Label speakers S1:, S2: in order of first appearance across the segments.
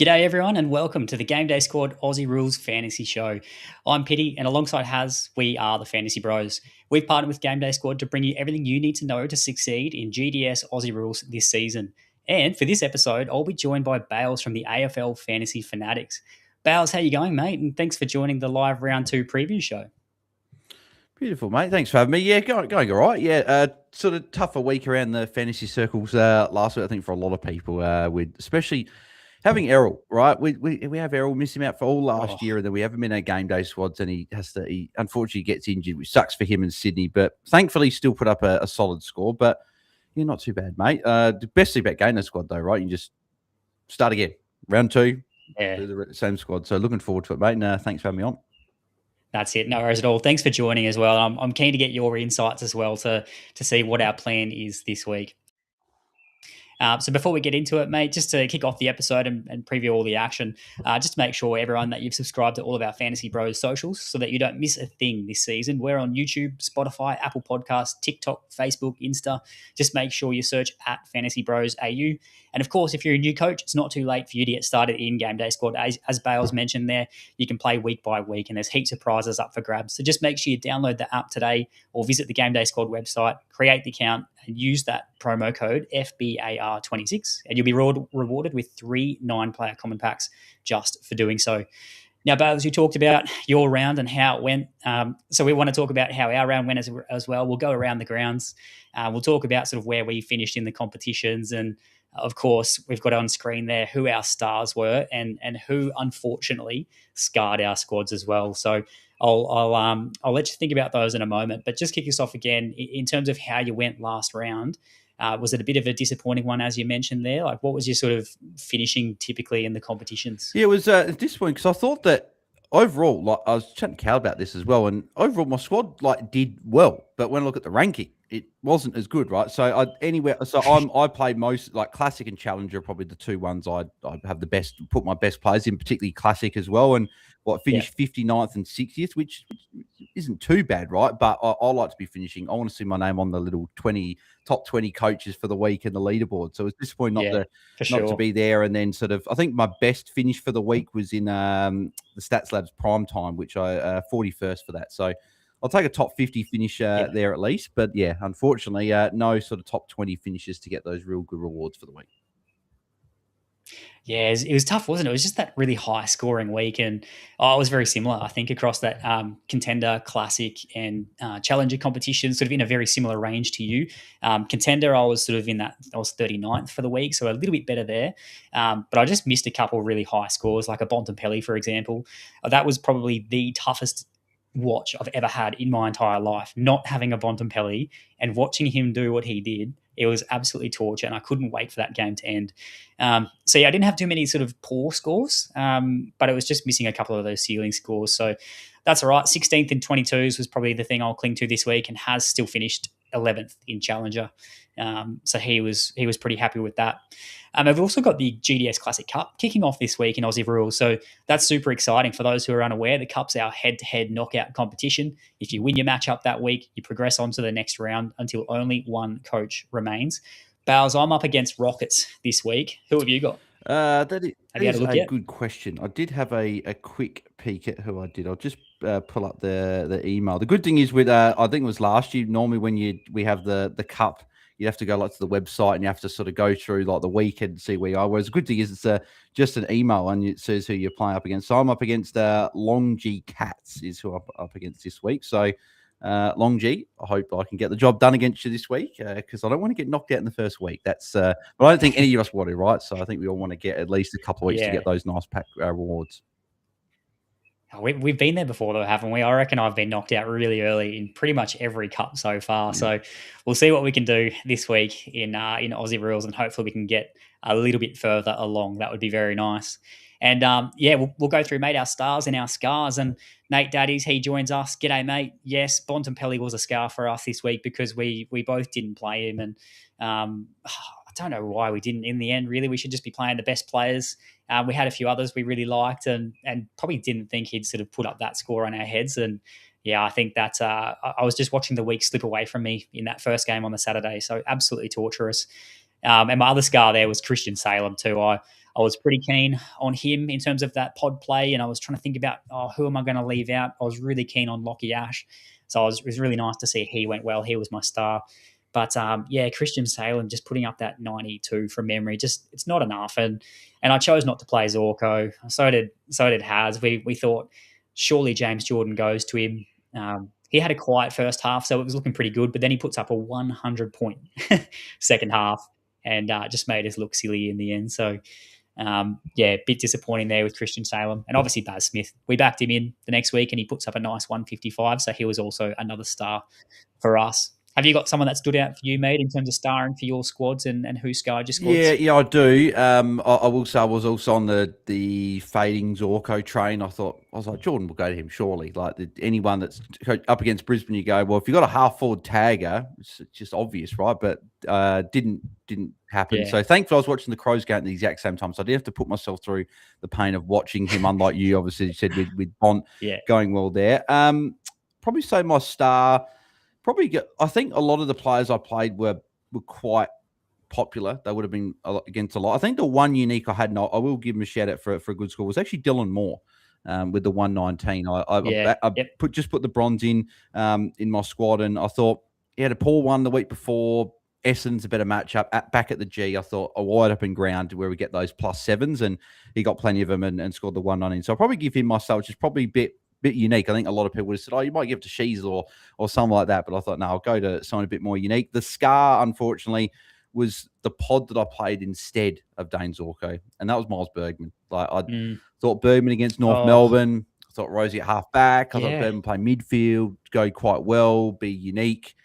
S1: G'day everyone and welcome to the GameDay Squad Aussie Rules Fantasy Show. I'm Pitty and alongside Haz, we are the Fantasy Bros. We've partnered with GameDay Squad to bring you everything you need to know to succeed in GDS Aussie Rules this season. And for this episode, I'll be joined by Bales from the AFL Fantasy Fanatics. Bales, how you going, mate? And thanks for joining the live round 2 preview show.
S2: Beautiful, mate. Thanks for having me. Yeah, going all right. Yeah, sort of tougher week around the fantasy circles last week, I think, for a lot of people, with especially having Errol, right? We have Errol, miss him out for all last year, and then we have him in our game day squads, and he unfortunately gets injured, which sucks for him in Sydney, but thankfully still put up a solid score. But yeah, not too bad, mate. The best thing about game day squad, though, right? You just start again, round 2, do the same squad. So looking forward to it, mate. And thanks for having me on.
S1: That's it. No worries at all. Thanks for joining as well. I'm keen to get your insights as well to see what our plan is this week. So before we get into it, mate, just to kick off the episode and preview all the action, just to make sure everyone that you've subscribed to all of our Fantasy Bros socials so that you don't miss a thing this season. We're on YouTube, Spotify, Apple Podcasts, TikTok, Facebook, Insta. Just make sure you search at Fantasy Bros AU. And of course, if you're a new coach, it's not too late for you to get started in Game Day Squad. As Bales mentioned there, you can play week by week and there's heaps of prizes up for grabs. So just make sure you download the app today or visit the Game Day Squad website, create the account and use that promo code FBAR26 and you'll be rewarded with 3 9-player common packs just for doing so. Now, Bales, you talked about your round and how it went. So we want to talk about how our round went as well. We'll go around the grounds. We'll talk about sort of where we finished in the competitions. And of course, we've got on screen there who our stars were and who, unfortunately, scarred our squads as well. So I'll let you think about those in a moment. But just kick us off again in terms of how you went last round. Was it a bit of a disappointing one, as you mentioned there? Like, what was your sort of finishing typically in the competitions?
S2: Yeah, it was disappointing because I thought that overall, like I was chatting to Cal about this as well, and overall my squad did well, but when I look at the ranking, it wasn't as good, right? So I played most Classic and Challenger, probably the two ones I'd have the best, put my best players in, particularly Classic as well, and finished 59th and 60th, which isn't too bad, right? But I like to be finishing. I want to see my name on the little top 20 coaches for the week in the leaderboard. So it's disappointing not to be there. And then sort of, I think my best finish for the week was in the Stats Labs Prime Time, which I 41st for that. So I'll take a top 50 finish there at least. But yeah, unfortunately, no sort of top 20 finishes to get those real good rewards for the week.
S1: Yeah, it was tough, wasn't it? It was just that really high scoring week. And it was very similar, I think, across that Contender, Classic and Challenger competition, sort of in a very similar range to you. Contender, I was sort of I was 39th for the week, so a little bit better there. But I just missed a couple of really high scores, like a Bontempelli, for example. That was probably the toughest watch I've ever had in my entire life, not having a Bontempelli and watching him do what he did. It was absolutely torture, and I couldn't wait for that game to end. So yeah, I didn't have too many sort of poor scores, but it was just missing a couple of those ceiling scores. So that's all right. 16th in 22s was probably the thing I'll cling to this week, and has still finished 11th in Challenger. So he was pretty happy with that. I've also got the GDS Classic Cup kicking off this week in Aussie Rules. So that's super exciting. For those who are unaware, the Cup's our head-to-head knockout competition. If you win your matchup that week, you progress on to the next round until only one coach remains. Bales, I'm up against Rockets this week. Who have you got?
S2: That is a good question. I did have a quick peek at who I did. I'll just pull up the email. The good thing is with I think it was last year. Normally when we have the cup, you have to go to the website and you have to sort of go through the week and see where you are. Whereas the good thing is it's just an email and it says who you're playing up against. So I'm up against Long G Cats is who I'm up against this week. So Long G, I hope I can get the job done against you this week because I don't want to get knocked out in the first week. That's but I don't think any of us want to, right? So I think we all want to get at least a couple of weeks to get those nice pack rewards.
S1: We've been there before, though, haven't we? I reckon I've been knocked out really early in pretty much every cup so far. So we'll see what we can do this week in Aussie Rules, and hopefully we can get a little bit further along. That would be very nice. And we'll go through, mate, our stars and our scars. And Nate Daddies, he joins us. G'day, mate. Yes, Bontempelli was a scar for us this week because we both didn't play him. And I don't know why we didn't in the end, really. We should just be playing the best players. We had a few others we really liked and probably didn't think he'd sort of put up that score on our heads. And yeah, I think that I was just watching the week slip away from me in that first game on the Saturday. So absolutely torturous. And my other scar there was Christian Salem too. I I was pretty keen on him in terms of that pod play, and I was trying to think about, who am I going to leave out? I was really keen on Lockie Ash, so it was really nice to see he went well. He was my star. But yeah, Christian Salem just putting up that 92 from memory, just it's not enough. And I chose not to play Zorko. So did Haz. We thought surely James Jordan goes to him. He had a quiet first half, so it was looking pretty good. But then he puts up a 100-point second half, and just made us look silly in the end. So yeah, a bit disappointing there with Christian Salem. And obviously Baz Smith. We backed him in the next week, and he puts up a nice 155. So he was also another star for us. Have you got someone that stood out for you, mate, in terms of starring for your squads and who scarred your squads?
S2: Yeah, I do. I will say I was also on the fading Zorko train. I was like, Jordan will go to him surely. Like anyone that's up against Brisbane, you go, well, if you got a half forward tagger, it's just obvious, right? But didn't happen.
S1: Yeah.
S2: So thankfully, I was watching the Crows game at the exact same time, so I didn't have to put myself through the pain of watching him. Unlike you, obviously, you said with Bont going well there. Probably say my star. I think a lot of the players I played were quite popular. They would have been against a lot. I think the one unique I had, and I will give him a shout out for a good score, was actually Dylan Moore with the 119. I put the bronze in my squad, and I thought he had a poor one the week before. Essendon's a better matchup. Back at the G, I thought a wide open ground where we get those +7s, and he got plenty of them and scored the 119. So I'll probably give him myself, which is probably a bit unique. I think a lot of people would have said, you might give it to Sheasel or something like that. But I thought, no, I'll go to someone a bit more unique. The scar, unfortunately, was the pod that I played instead of Dane Zorko, and that was Miles Bergman. Like I thought Bergman against North Melbourne. I thought Rosie at half back. I thought Bergman play midfield, go quite well, be unique.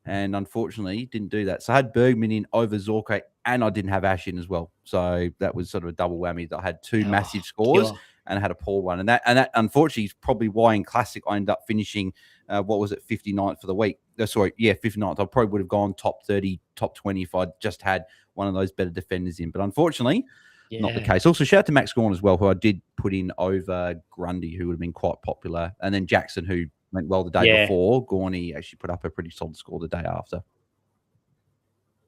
S2: And unfortunately, didn't do that. So I had Bergman in over Zorko, and I didn't have Ash in as well. So that was sort of a double whammy. That I had two massive scores and I had a poor one. And that unfortunately is probably why in Classic I ended up finishing, 59th for the week. 59th. I probably would have gone top 30, top 20 if I'd just had one of those better defenders in. But unfortunately, not the case. Also, shout out to Max Gawn as well, who I did put in over Grundy, who would have been quite popular. And then Jackson, who went well the day before. Gorney actually put up a pretty solid score the day after.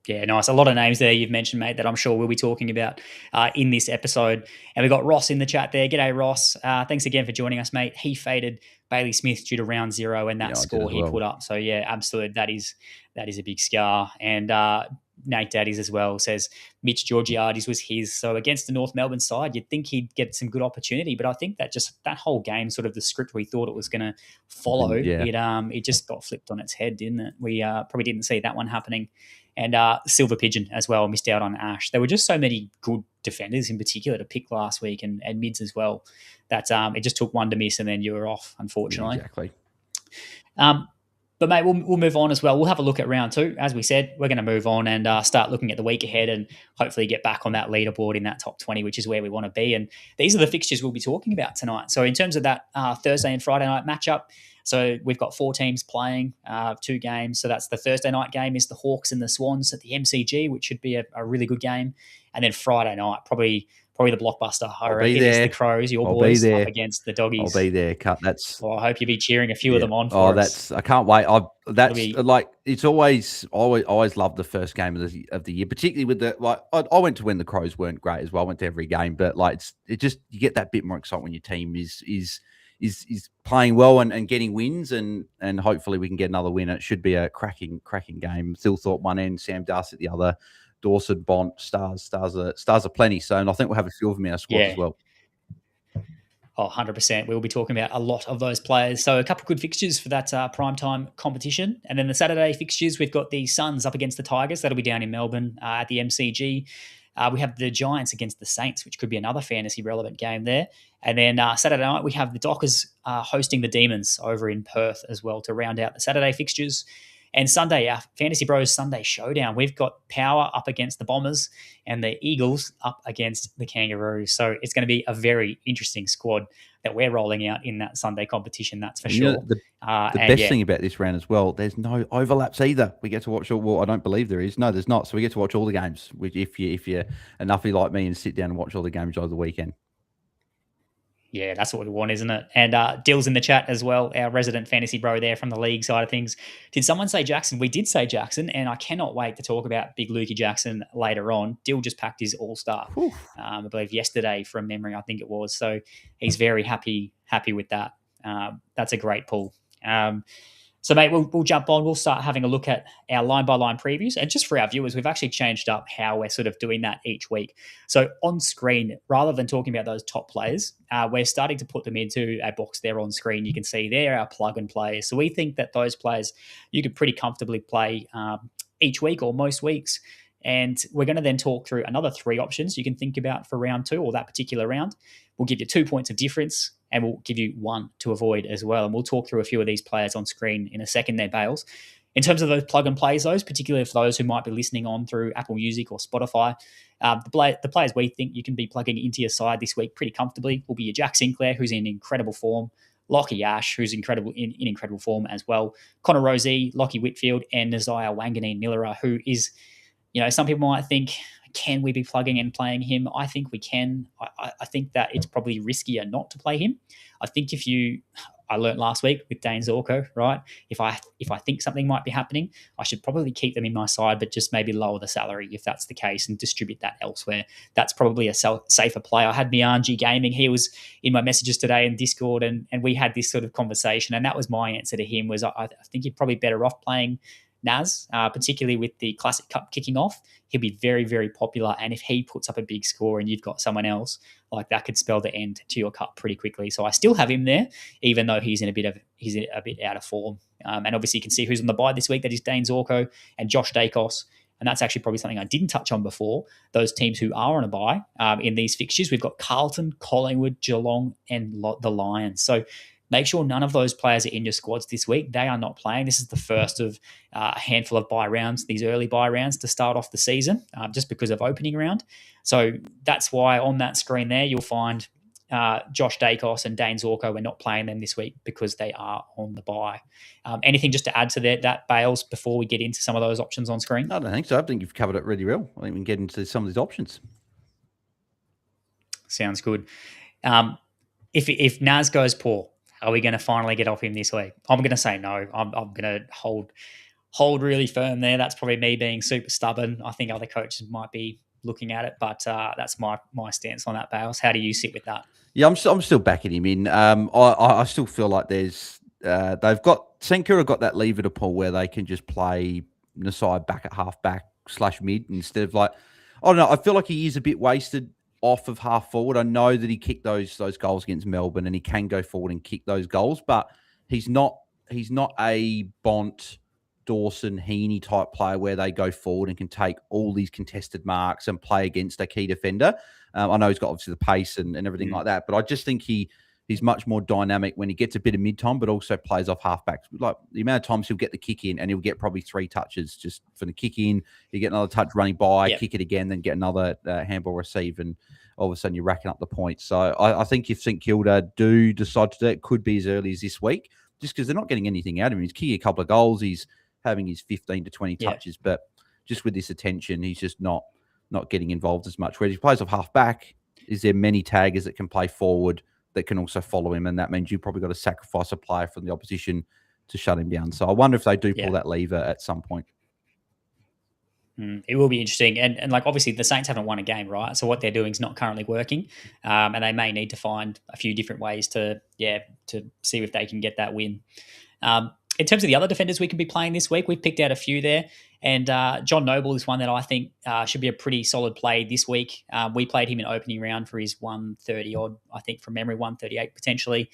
S1: Yeah, nice. A lot of names there you've mentioned, mate, that I'm sure we'll be talking about in this episode. And we've got Ross in the chat there. G'day, Ross. Thanks again for joining us, mate. He faded Bailey Smith due to round 0 and that score he put up. So, yeah, absolutely. That is a big scar. And Nate Daddies as well says Mitch Georgiades was his. So against the North Melbourne side, you'd think he'd get some good opportunity. But I think that whole game, sort of the script we thought it was going to follow, it just got flipped on its head, didn't it? We probably didn't see that one happening. And Silver Pigeon as well, missed out on Ash. There were just so many good defenders in particular to pick last week and mids as well that it just took one to miss and then you were off, unfortunately.
S2: Exactly.
S1: But, mate, we'll move on as well. We'll have a look at round 2. As we said, we're going to move on and start looking at the week ahead and hopefully get back on that leaderboard in that top 20, which is where we want to be. And these are the fixtures we'll be talking about tonight. So in terms of that Thursday and Friday night matchup, so we've got 4 teams playing 2 games. So that's the Thursday night game is the Hawks and the Swans at the MCG, which should be a really good game. And then Friday night, probably the blockbuster. I reckon is the Crows, your boys, up against the Doggies.
S2: I'll be there.
S1: Well, I hope you'll be cheering a few of them on for us.
S2: I can't wait. It's always loved the first game of the year, particularly with I went to when the Crows weren't great as well. I went to every game, but you get that bit more excitement when your team is playing well and getting wins, and hopefully we can get another win. It should be a cracking game. Thilthorpe one end, Sam Darcy at the other. Dawson, Bont, Stars are plenty. So, and I think we'll have a few of them in our squad as well.
S1: 100%. We'll be talking about a lot of those players. So a couple of good fixtures for that primetime competition. And then the Saturday fixtures, we've got the Suns up against the Tigers. That'll be down in Melbourne at the MCG. We have the Giants against the Saints, which could be another fantasy relevant game there. And then Saturday night, we have the Dockers hosting the Demons over in Perth as well to round out the Saturday fixtures. And Sunday, our Fantasy Bros Sunday Showdown, we've got Power up against the Bombers and the Eagles up against the Kangaroos. So it's going to be a very interesting squad that we're rolling out in that Sunday competition, that's for sure.
S2: The best thing about this round as well, there's no overlaps either. We get to watch all, well, I don't believe there is. No, there's not. So we get to watch all the games if you're enoughy like me and sit down and watch all the games over the weekend.
S1: Yeah, that's what we want, isn't it? And Dill's in the chat as well, our resident fantasy bro there from the league side of things. Did someone say Jackson? We did say Jackson, and I cannot wait to talk about big Lukey Jackson later on. Dill just packed his all-star,
S2: Whew.
S1: I believe yesterday from memory, I think it was. So he's very happy with that. That's a great pull. So, mate, we'll jump on. We'll start having a look at our line-by-line previews. And just for our viewers, we've actually changed up how we're sort of doing that each week. So on screen, rather than talking about those top players, we're starting to put them into a box there on screen. You can see they're our plug-and players. So we think that those players you could pretty comfortably play each week or most weeks. And we're going to then talk through another 3 options you can think about for round 2 or that particular round. We'll give you 2 points of difference, and we'll give you 1 to avoid as well. And we'll talk through a few of these players on screen in a second there, Bales. In terms of those plug and plays, those, particularly for those who might be listening on through Apple Music or Spotify, the players we think you can be plugging into your side this week pretty comfortably will be your Jack Sinclair, who's in incredible form, Lockie Ash, who's in incredible form as well, Connor Rozee, Lockie Whitfield, and Nazaya Wanganeen-Millera, who is, some people might think, can we be plugging and playing him? I think we can. I think that it's probably riskier not to play him. I think I learned last week with Dane Zorko, right? If I think something might be happening, I should probably keep them in my side, but just maybe lower the salary if that's the case and distribute that elsewhere. That's probably a safer play. I had Mianji Gaming. He was in my messages today in Discord, and we had this sort of conversation, and that was my answer to him was I think you're probably better off playing Naz, particularly with the Classic Cup kicking off. He'll be very, very popular. And if he puts up a big score and you've got someone else, like that could spell the end to your cup pretty quickly. So I still have him there, even though he's a bit out of form. And obviously you can see who's on the bye this week. That is Dane Zorko and Josh Dacos. And that's actually probably something I didn't touch on before. Those teams who are on a bye in these fixtures, we've got Carlton, Collingwood, Geelong, and the Lions. So make sure none of those players are in your squads this week. They are not playing. This is the first of a handful of bye rounds, these early bye rounds to start off the season, just because of opening round. So that's why on that screen there, you'll find Josh Dacos and Dane Zorko. We're not playing them this week because they are on the bye. Anything just to add to that, Bales, before we get into some of those options on screen?
S2: I don't think so. I think you've covered it really well. I think we can get into some of these options.
S1: Sounds good. If Naz goes poor, are we going to finally get off him this week? I'm going to say no. I'm going to hold really firm there. That's probably me being super stubborn. I think other coaches might be looking at it, but that's my stance on that, Bales. How do you sit with that?
S2: Yeah, I'm still backing him in. I still feel like there's they've got St Kilda got that lever to pull where they can just play Nasai back at halfback / mid instead of I don't know. I feel like he is a bit wasted off of half forward. I know that he kicked those goals against Melbourne and he can go forward and kick those goals, but he's not a Bont, Dawson, Heaney type player where they go forward and can take all these contested marks and play against a key defender. I know he's got obviously the pace and everything like that, but I just think he's much more dynamic when he gets a bit of mid-time, but also plays off halfbacks. Like the amount of times he'll get the kick in and he'll get probably 3 touches just for the kick in. You get another touch running by, kick it again, then get another handball receive, and all of a sudden you're racking up the points. So I think if St Kilda do decide to do it, could be as early as this week, just because they're not getting anything out of him. He's kicking a couple of goals. He's having his 15 to 20 touches, but just with this attention, he's just not getting involved as much. Whereas he plays off half-back, is there many taggers that can play forward that can also follow him, and that means you've probably got to sacrifice a player from the opposition to shut him down. So I wonder if they do pull that lever at some point.
S1: It will be interesting. And like, obviously the Saints haven't won a game, right? So what they're doing is not currently working. And they may need to find a few different ways to see if they can get that win. In terms of the other defenders we can be playing this week, we've picked out a few there. And John Noble is one that I think should be a pretty solid play this week. We played him in opening round for his 130 odd, I think from memory, 138 potentially.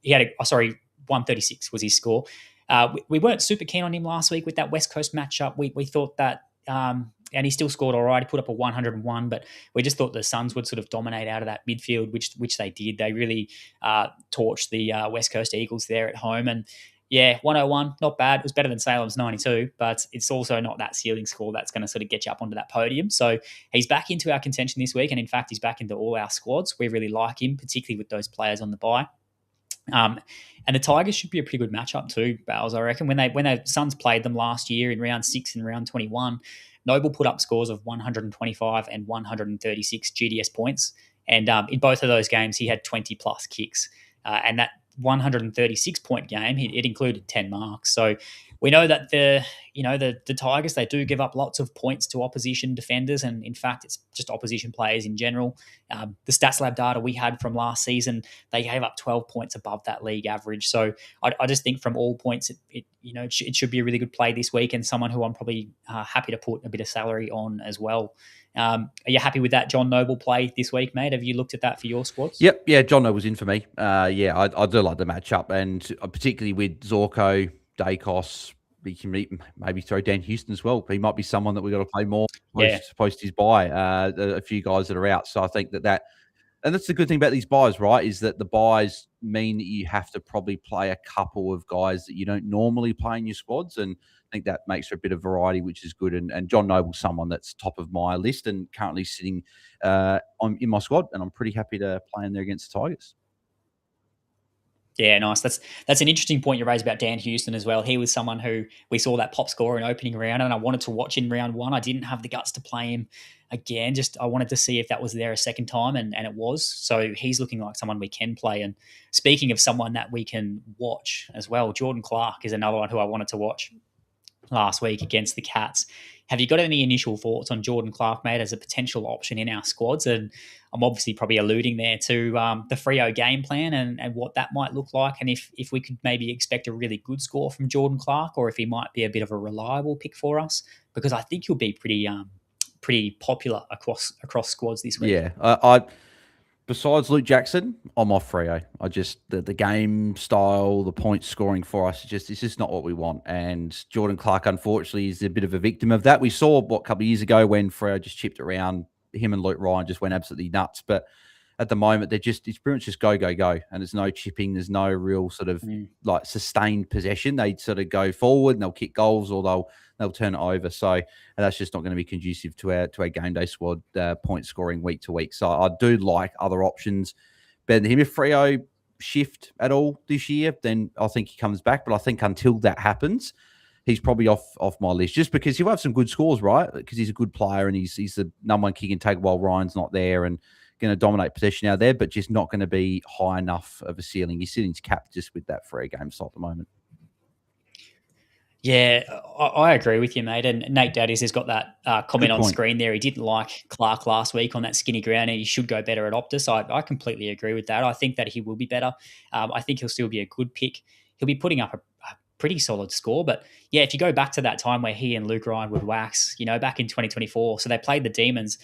S1: He had 136 was his score. We weren't super keen on him last week with that West Coast matchup. We thought that, and he still scored all right. He put up a 101, but we just thought the Suns would sort of dominate out of that midfield, which they did. They really torched the West Coast Eagles there at home. And 101, not bad. It was better than Salem's 92, but it's also not that ceiling score that's going to sort of get you up onto that podium. So he's back into our contention this week, and in fact, he's back into all our squads. We really like him, particularly with those players on the bye. And the Tigers should be a pretty good matchup too, Bales, I reckon. When the Suns played them last year in round 6 and round 21, Noble put up scores of 125 and 136 GDS points. And in both of those games, he had 20 plus kicks. And that 136 point game, it included 10 marks. So we know that the Tigers, they do give up lots of points to opposition defenders, and in fact, it's just opposition players in general. The Stats Lab data we had from last season, they gave up 12 points above that league average. So I just think from all points, it should be a really good play this week, and someone who I'm probably happy to put a bit of salary on as well. Are you happy with that John Noble play this week, mate? Have you looked at that for your squads?
S2: Yep, yeah, John Noble's in for me. I do like the matchup, and particularly with Zorko, Dacos, we can maybe throw Dan Houston as well. He might be someone that we've got to play more post his bye. A few guys that are out. So I think that and that's the good thing about these buys, right, is that the buys mean that you have to probably play a couple of guys that you don't normally play in your squads. And I think that makes for a bit of variety, which is good. And John Noble's someone that's top of my list and currently sitting in my squad. And I'm pretty happy to play in there against the Tigers.
S1: Yeah, nice. That's an interesting point you raised about Dan Houston as well. He was someone who we saw that pop score in opening round, and I wanted to watch in round one. I didn't have the guts to play him again. Just I wanted to see if that was there a second time, and it was. So he's looking like someone we can play. And speaking of someone that we can watch as well, Jordan Clark is another one who I wanted to watch last week against the Cats. Have you got any initial thoughts on Jordan Clark, mate, as a potential option in our squads? And I'm obviously probably alluding there to the Freo game plan and what that might look like, and if we could maybe expect a really good score from Jordan Clark, or if he might be a bit of a reliable pick for us, because I think he'll be pretty popular across squads this week.
S2: Yeah, I besides Luke Jackson, I'm off Freo. I just the game style, the point scoring for us, it's just not what we want. And Jordan Clark, unfortunately, is a bit of a victim of that. We saw a couple of years ago when Freo just chipped around. Him and Luke Ryan just went absolutely nuts. But at the moment, it's pretty much just go, and there's no chipping. There's no real sort of like sustained possession. They sort of go forward and they'll kick goals, or they'll turn it over. So that's just not going to be conducive to our game day squad point scoring week to week. So I do like other options better than him. If Freo shift at all this year, then I think he comes back. But I think until that happens, he's probably off my list, just because he'll have some good scores, right? Because he's a good player and he's the number one kick and take while Ryan's not there, and going to dominate possession out there, but just not going to be high enough of a ceiling. He's sitting capped just with that Freo game slot at the moment.
S1: Yeah, I agree with you, mate. And Nate Daddies has got that comment on screen there. He didn't like Clark last week on that skinny ground, and he should go better at Optus. I completely agree with that. I think that he will be better. I think he'll still be a good pick. He'll be putting up a pretty solid score. But yeah, if you go back to that time where he and Luke Ryan would wax, back in 2024, so they played the Demons.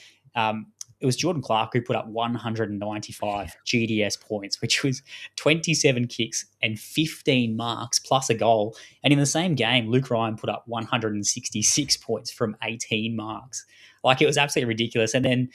S1: It was Jordan Clark who put up 195 GDS points, which was 27 kicks and 15 marks plus a goal. And in the same game, Luke Ryan put up 166 points from 18 marks. Like, it was absolutely ridiculous. And then,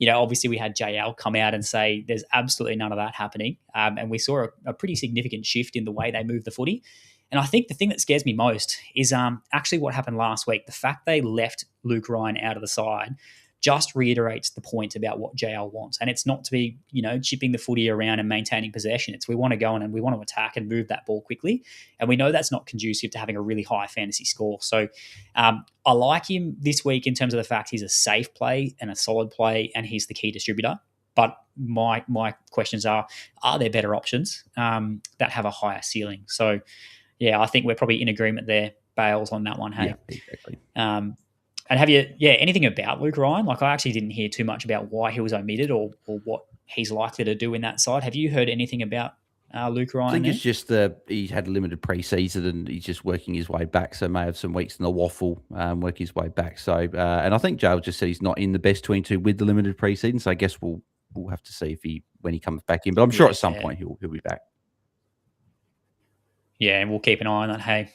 S1: obviously we had JL come out and say there's absolutely none of that happening. And we saw a pretty significant shift in the way they move the footy. And I think the thing that scares me most is actually what happened last week. The fact they left Luke Ryan out of the side just reiterates the point about what JL wants. And it's not to be, chipping the footy around and maintaining possession. It's we want to go in and we want to attack and move that ball quickly. And we know that's not conducive to having a really high fantasy score. So I like him this week in terms of the fact he's a safe play and a solid play, and he's the key distributor. But my questions are there better options that have a higher ceiling? So, yeah, I think we're probably in agreement there, Bales, on that one. Hey,
S2: yeah, exactly.
S1: And have you, anything about Luke Ryan? Like, I actually didn't hear too much about why he was omitted or what he's likely to do in that side. Have you heard anything about Luke Ryan?
S2: I think it's just he had a limited preseason and he's just working his way back. So may have some weeks in the waffle, work his way back. So and I think Jale just said he's not in the best 22 with the limited preseason. So I guess we'll have to see when he comes back in. But I'm sure at some point he'll be back.
S1: Yeah, and we'll keep an eye on that. Hey.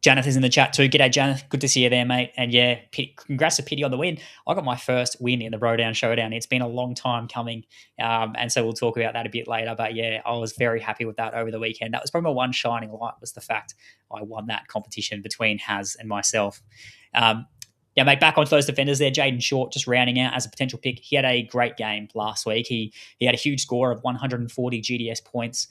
S1: Janeth is in the chat too. G'day, Janeth. Good to see you there, mate. And yeah, congrats to Pitty on the win. I got my first win in the BroDown ShowDown. It's been a long time coming. And so we'll talk about that a bit later. But yeah, I was very happy with that over the weekend. That was probably my one shining light, was the fact I won that competition between Haz and myself. Yeah, mate, back onto those defenders there. Jaden Short just rounding out as a potential pick. He had a great game last week. He had a huge score of 140 GDS points.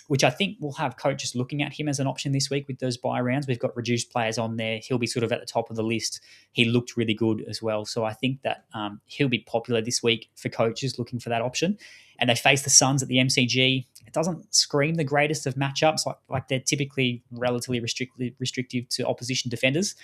S1: which I think will have coaches looking at him as an option this week with those bye rounds. We've got reduced players on there. He'll be sort of at the top of the list. He looked really good as well. So I think that he'll be popular this week for coaches looking for that option. And they face the Suns at the MCG. It doesn't scream the greatest of matchups. Like they're typically relatively restrictive to opposition defenders.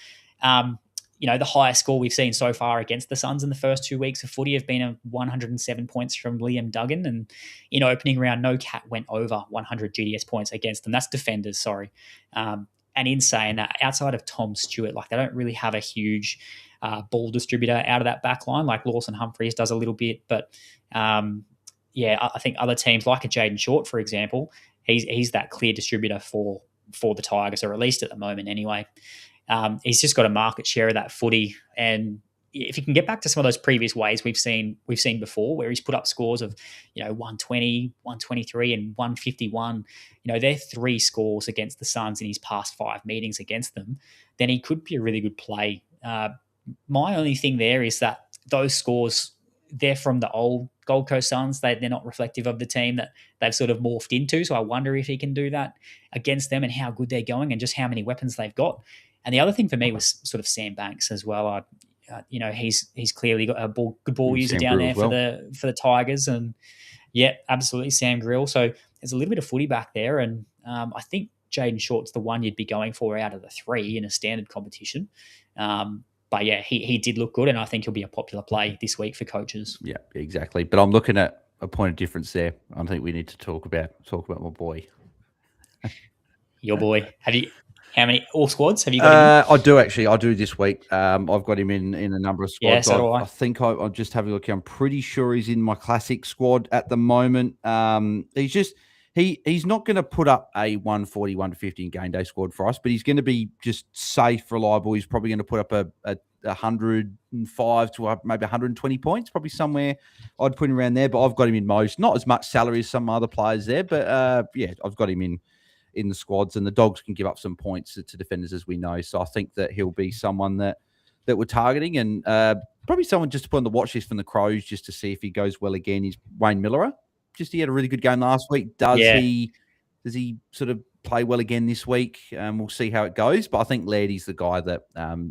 S1: The highest score we've seen so far against the Suns in the first 2 weeks of footy have been 107 points from Liam Duggan. And in opening round, no cat went over 100 GDS points against them. That's defenders, sorry. And in saying that, outside of Tom Stewart, like they don't really have a huge ball distributor out of that back line. Like Lawson Humphreys does a little bit. But I think other teams like a Jaden Short, for example, he's that clear distributor for the Tigers, or at least at the moment anyway. He's just got a market share of that footy, and if you can get back to some of those previous ways we've seen before, where he's put up scores of 120, 123, and 151, they're 3 scores against the Suns in his past 5 meetings against them, then he could be a really good play. My only thing there is that those scores, they're from the old Gold Coast Suns. They're not reflective of the team that they've sort of morphed into. So I wonder if he can do that against them and how good they're going and just how many weapons they've got. And the other thing for me was sort of Sam Banks as well. He's clearly got a good ball user down there for the Tigers, and absolutely Sam Grill. So there's a little bit of footy back there, and I think Jaden Short's the one you'd be going for out of the 3 in a standard competition. But he did look good, and I think he'll be a popular play this week for coaches.
S2: Yeah, exactly. But I'm looking at a point of difference there. I think we need to talk about my boy.
S1: Your boy. How many all squads have you got?
S2: I do actually. I do this week. I've got him in a number of squads.
S1: Yeah, so do I.
S2: I think I'm just having a look here. I'm pretty sure he's in my classic squad at the moment. He's not going to put up a 140, 150 in GameDay Squad for us, but he's going to be just safe, reliable. He's probably going to put up a 105 to maybe 120 points, probably somewhere I'd put him around there. But I've got him in most, not as much salary as some other players there, but I've got him in the squads, and the Dogs can give up some points to defenders, as we know. So I think that he'll be someone that we're targeting, and probably someone just to put on the watch list from the Crows just to see if he goes well again is Wayne Miller. He had a really good game last week. Does he sort of play well again this week? We'll see how it goes. But I think Lairdy's the guy that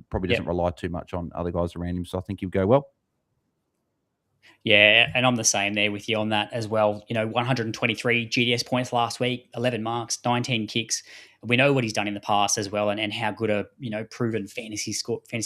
S2: probably doesn't rely too much on other guys around him. So I think he'll go well.
S1: Yeah, and I'm the same there with you on that as well. 123 GDS points last week, 11 marks, 19 kicks. We know what he's done in the past as well, and how good a proven fantasy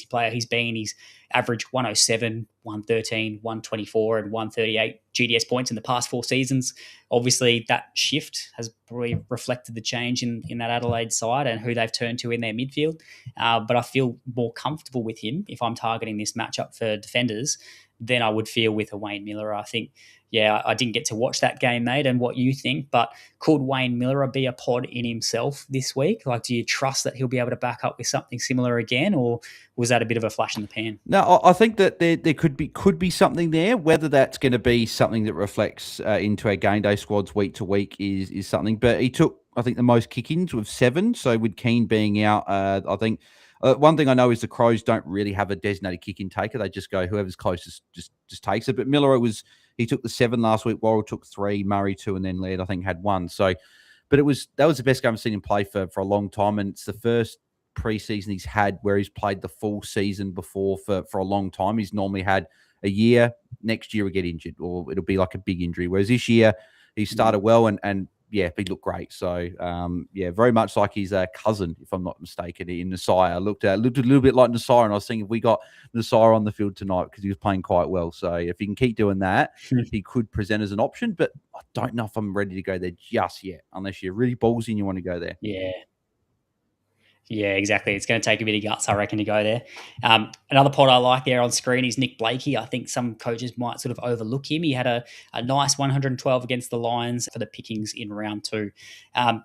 S1: player he's been. He's averaged 107, 113, 124, and 138 GDS points in the past 4 seasons. Obviously, that shift has probably reflected the change in that Adelaide side and who they've turned to in their midfield. But I feel more comfortable with him if I'm targeting this matchup for defenders than I would feel with a Wayne Miller. I think, I didn't get to watch that game, mate, and what you think, but could Wayne Miller be a pod in himself this week? Like, do you trust that he'll be able to back up with something similar again, or was that a bit of a flash in the pan?
S2: No, I think that there could be something there. Whether that's going to be something that reflects into our GameDay squads week to week is something. But he took, I think, the most kick-ins with 7. So with Keane being out, I think one thing I know is the Crows don't really have a designated kick-in taker. They just go whoever's closest just takes it. But Miller, he took the 7 last week. Worrell took 3, Murray 2, and then Laird, I think, had 1. So, but that was the best game I've seen him play for a long time, and it's the first preseason he's had where he's played the full season before for a long time. He's normally had a year. Next year he'll get injured, or it'll be like a big injury. Whereas this year he started well and he looked great. So very much like his cousin, if I'm not mistaken, in Nasai. Looked a little bit like Nasai, and I was thinking if we got Nasai on the field tonight because he was playing quite well. So if he can keep doing that, he could present as an option. But I don't know if I'm ready to go there just yet, unless you're really ballsy and you want to go there.
S1: Yeah, exactly. It's going to take a bit of guts, I reckon, to go there. Another pod I like there on screen is Nick Blakey. I think some coaches might sort of overlook him. He had a nice 112 against the Lions for the pickings in round 2.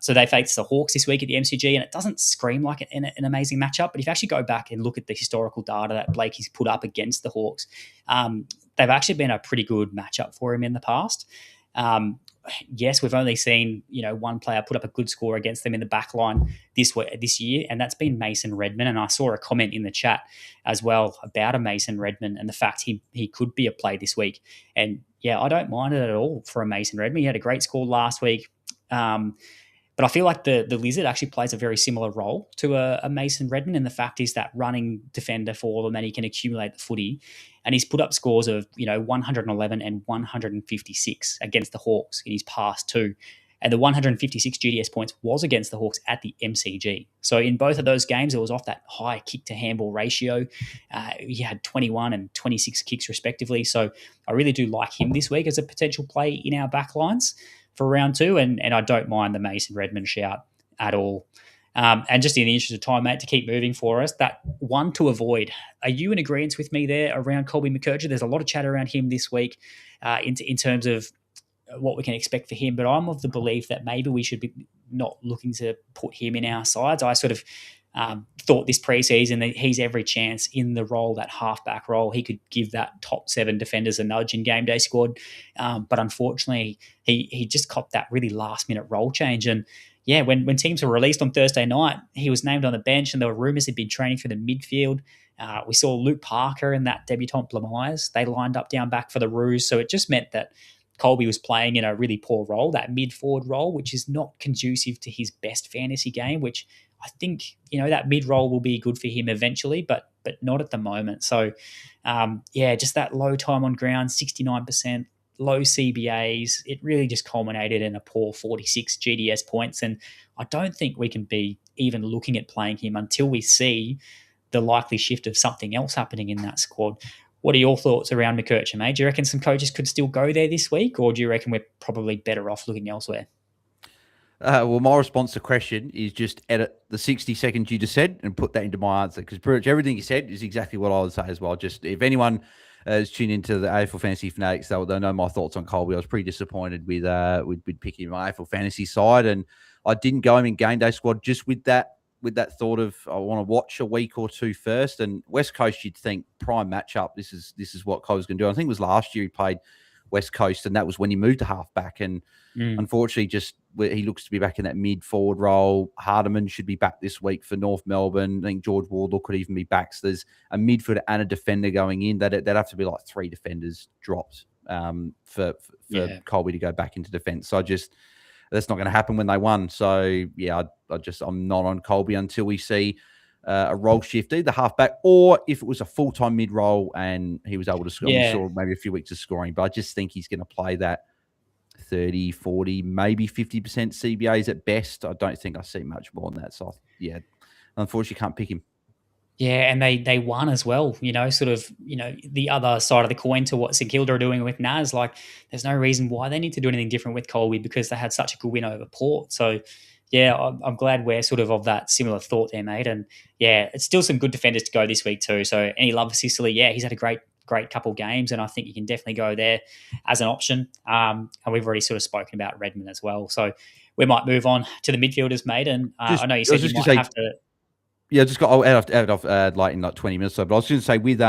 S1: So they face the Hawks this week at the MCG, and it doesn't scream like an amazing matchup. But if you actually go back and look at the historical data that Blakey's put up against the Hawks, they've actually been a pretty good matchup for him in the past. Yes, we've only seen one player put up a good score against them in the back line this year, and that's been Mason Redman. And I saw a comment in the chat as well about a Mason Redman and the fact he could be a play this week. And I don't mind it at all for a Mason Redman. He had a great score last week. But I feel like the Lizard actually plays a very similar role to a Mason Redman, and the fact is that running defender for them, and he can accumulate the footy. And he's put up scores of 111 and 156 against the Hawks in his past two. And the 156 GDS points was against the Hawks at the MCG. So in both of those games, it was off that high kick to handball ratio. He had 21 and 26 kicks respectively. So I really do like him this week as a potential play in our backlines for round two, and I don't mind the Mason Redmond shout at all. And just in the interest of time, mate, to keep moving for us, that one to avoid. Are you in agreement with me there around Colby McKercher? There's a lot of chat around him this week in terms of what we can expect for him, but I'm of the belief that maybe we should be not looking to put him in our sides. I sort of thought this preseason that he's every chance in the role, that halfback role. He could give that top 7 defenders a nudge in GameDay Squad. But unfortunately, he just copped that really last-minute role change. And, yeah, when teams were released on Thursday night, he was named on the bench, and there were rumours he'd been training for the midfield. We saw Luke Parker and that debutant Blamires. They lined up down back for the Roos. So it just meant that Colby was playing in a really poor role, that mid-forward role, which is not conducive to his best fantasy game, which I think, that mid-role will be good for him eventually, but not at the moment. So, just that low time on ground, 69%, low CBAs, it really just culminated in a poor 46 GDS points. And I don't think we can be even looking at playing him until we see the likely shift of something else happening in that squad. What are your thoughts around McKercher, mate? Do you reckon some coaches could still go there this week, or do you reckon we're probably better off looking elsewhere?
S2: Well, my response to the question is just edit the 60 seconds you just said and put that into my answer, because pretty much everything you said is exactly what I would say as well. Just if anyone is tuned into the AFL Fantasy Fanatics, they'll know my thoughts on Colby. I was pretty disappointed with picking my AFL Fantasy side, and I didn't go him in GameDay Squad just with that thought of I want to watch a week or two first. And West Coast, you'd think prime matchup. This is what Colby's going to do. I think it was last year he played West Coast, and that was when he moved to halfback. And unfortunately, just he looks to be back in that mid-forward role. Hardiman should be back this week for North Melbourne. I think George Wardle could even be back. So there's a midfielder and a defender going in. That'd have to be like 3 defenders dropped for Colby to go back into defence. So that's not going to happen when they won. So, yeah, I'm not on Colby until we see a role shift, either halfback or if it was a full-time mid-role and he was able to score. We saw maybe a few weeks of scoring, but I just think he's going to play that 30, 40, maybe 50% CBAs at best. I don't think I see much more than that. So, yeah, unfortunately, can't pick him.
S1: Yeah, and they won as well, the other side of the coin to what St Kilda are doing with Naz. Like, there's no reason why they need to do anything different with Colby because they had such a good win over Port. So, yeah, I'm glad we're sort of that similar thought there, mate. And, yeah, it's still some good defenders to go this week too. So, any love for Sicily? Yeah, he's had a great couple games, and I think you can definitely go there as an option. And we've already sort of spoken about Redmond as well. So, we might move on to the midfielders, mate. And I know you said you might have to...
S2: Yeah, I'll add off like in like 20 minutes or so. But I was going to say with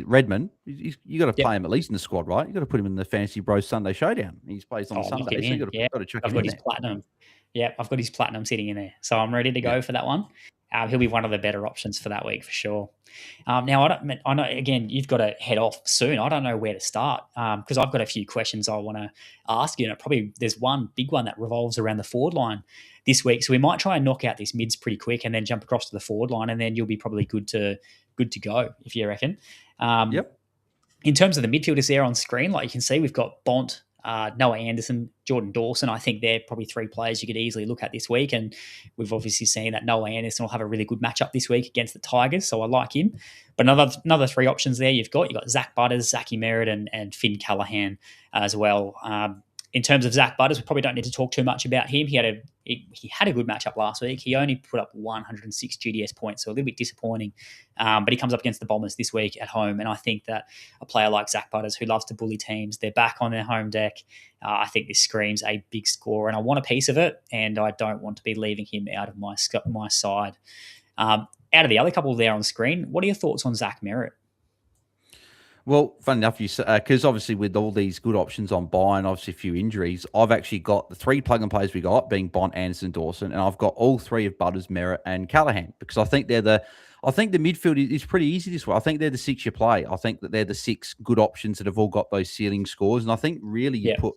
S2: Redmond, you got to play him at least in the squad, right? You got to put him in the FantasyBro Sunday Showdown. He's plays on Sunday, so you got to check him in.
S1: I've got his platinum. Yeah, I've got his platinum sitting in there, so I'm ready to go for that one. He'll be one of the better options for that week for sure. Now, I know again you've got to head off soon. I don't know where to start because I've got a few questions I want to ask you. And probably there's one big one that revolves around the forward line this week. So we might try and knock out these mids pretty quick and then jump across to the forward line, and then you'll be probably good to go if you reckon.
S2: Yep.
S1: In terms of the midfielders there on screen, like you can see, we've got Bont, Noah Anderson, Jordan Dawson. I think they're probably 3 players you could easily look at this week. And we've obviously seen that Noah Anderson will have a really good matchup this week against the Tigers. So I like him. But another 3 options there you've got Zach Butters, Zachy Merritt, and Finn Callahan as well. In terms of Zach Butters, we probably don't need to talk too much about him. He had a good matchup last week. He only put up 106 GDS points, so a little bit disappointing. But he comes up against the Bombers this week at home, and I think that a player like Zach Butters, who loves to bully teams, they're back on their home deck. I think this screams a big score, and I want a piece of it, and I don't want to be leaving him out of my side. Out of the other couple there on screen, what are your thoughts on Zach Merritt?
S2: Well, funny enough, because obviously with all these good options on buy and obviously a few injuries, I've actually got the 3 plug and plays we got being Bont, Anderson, Dawson, and I've got all 3 of Butters, Merritt, and Callahan because I think the midfield is pretty easy this way. I think they're the 6 you play. I think that they're the 6 good options that have all got those ceiling scores, and I think really you put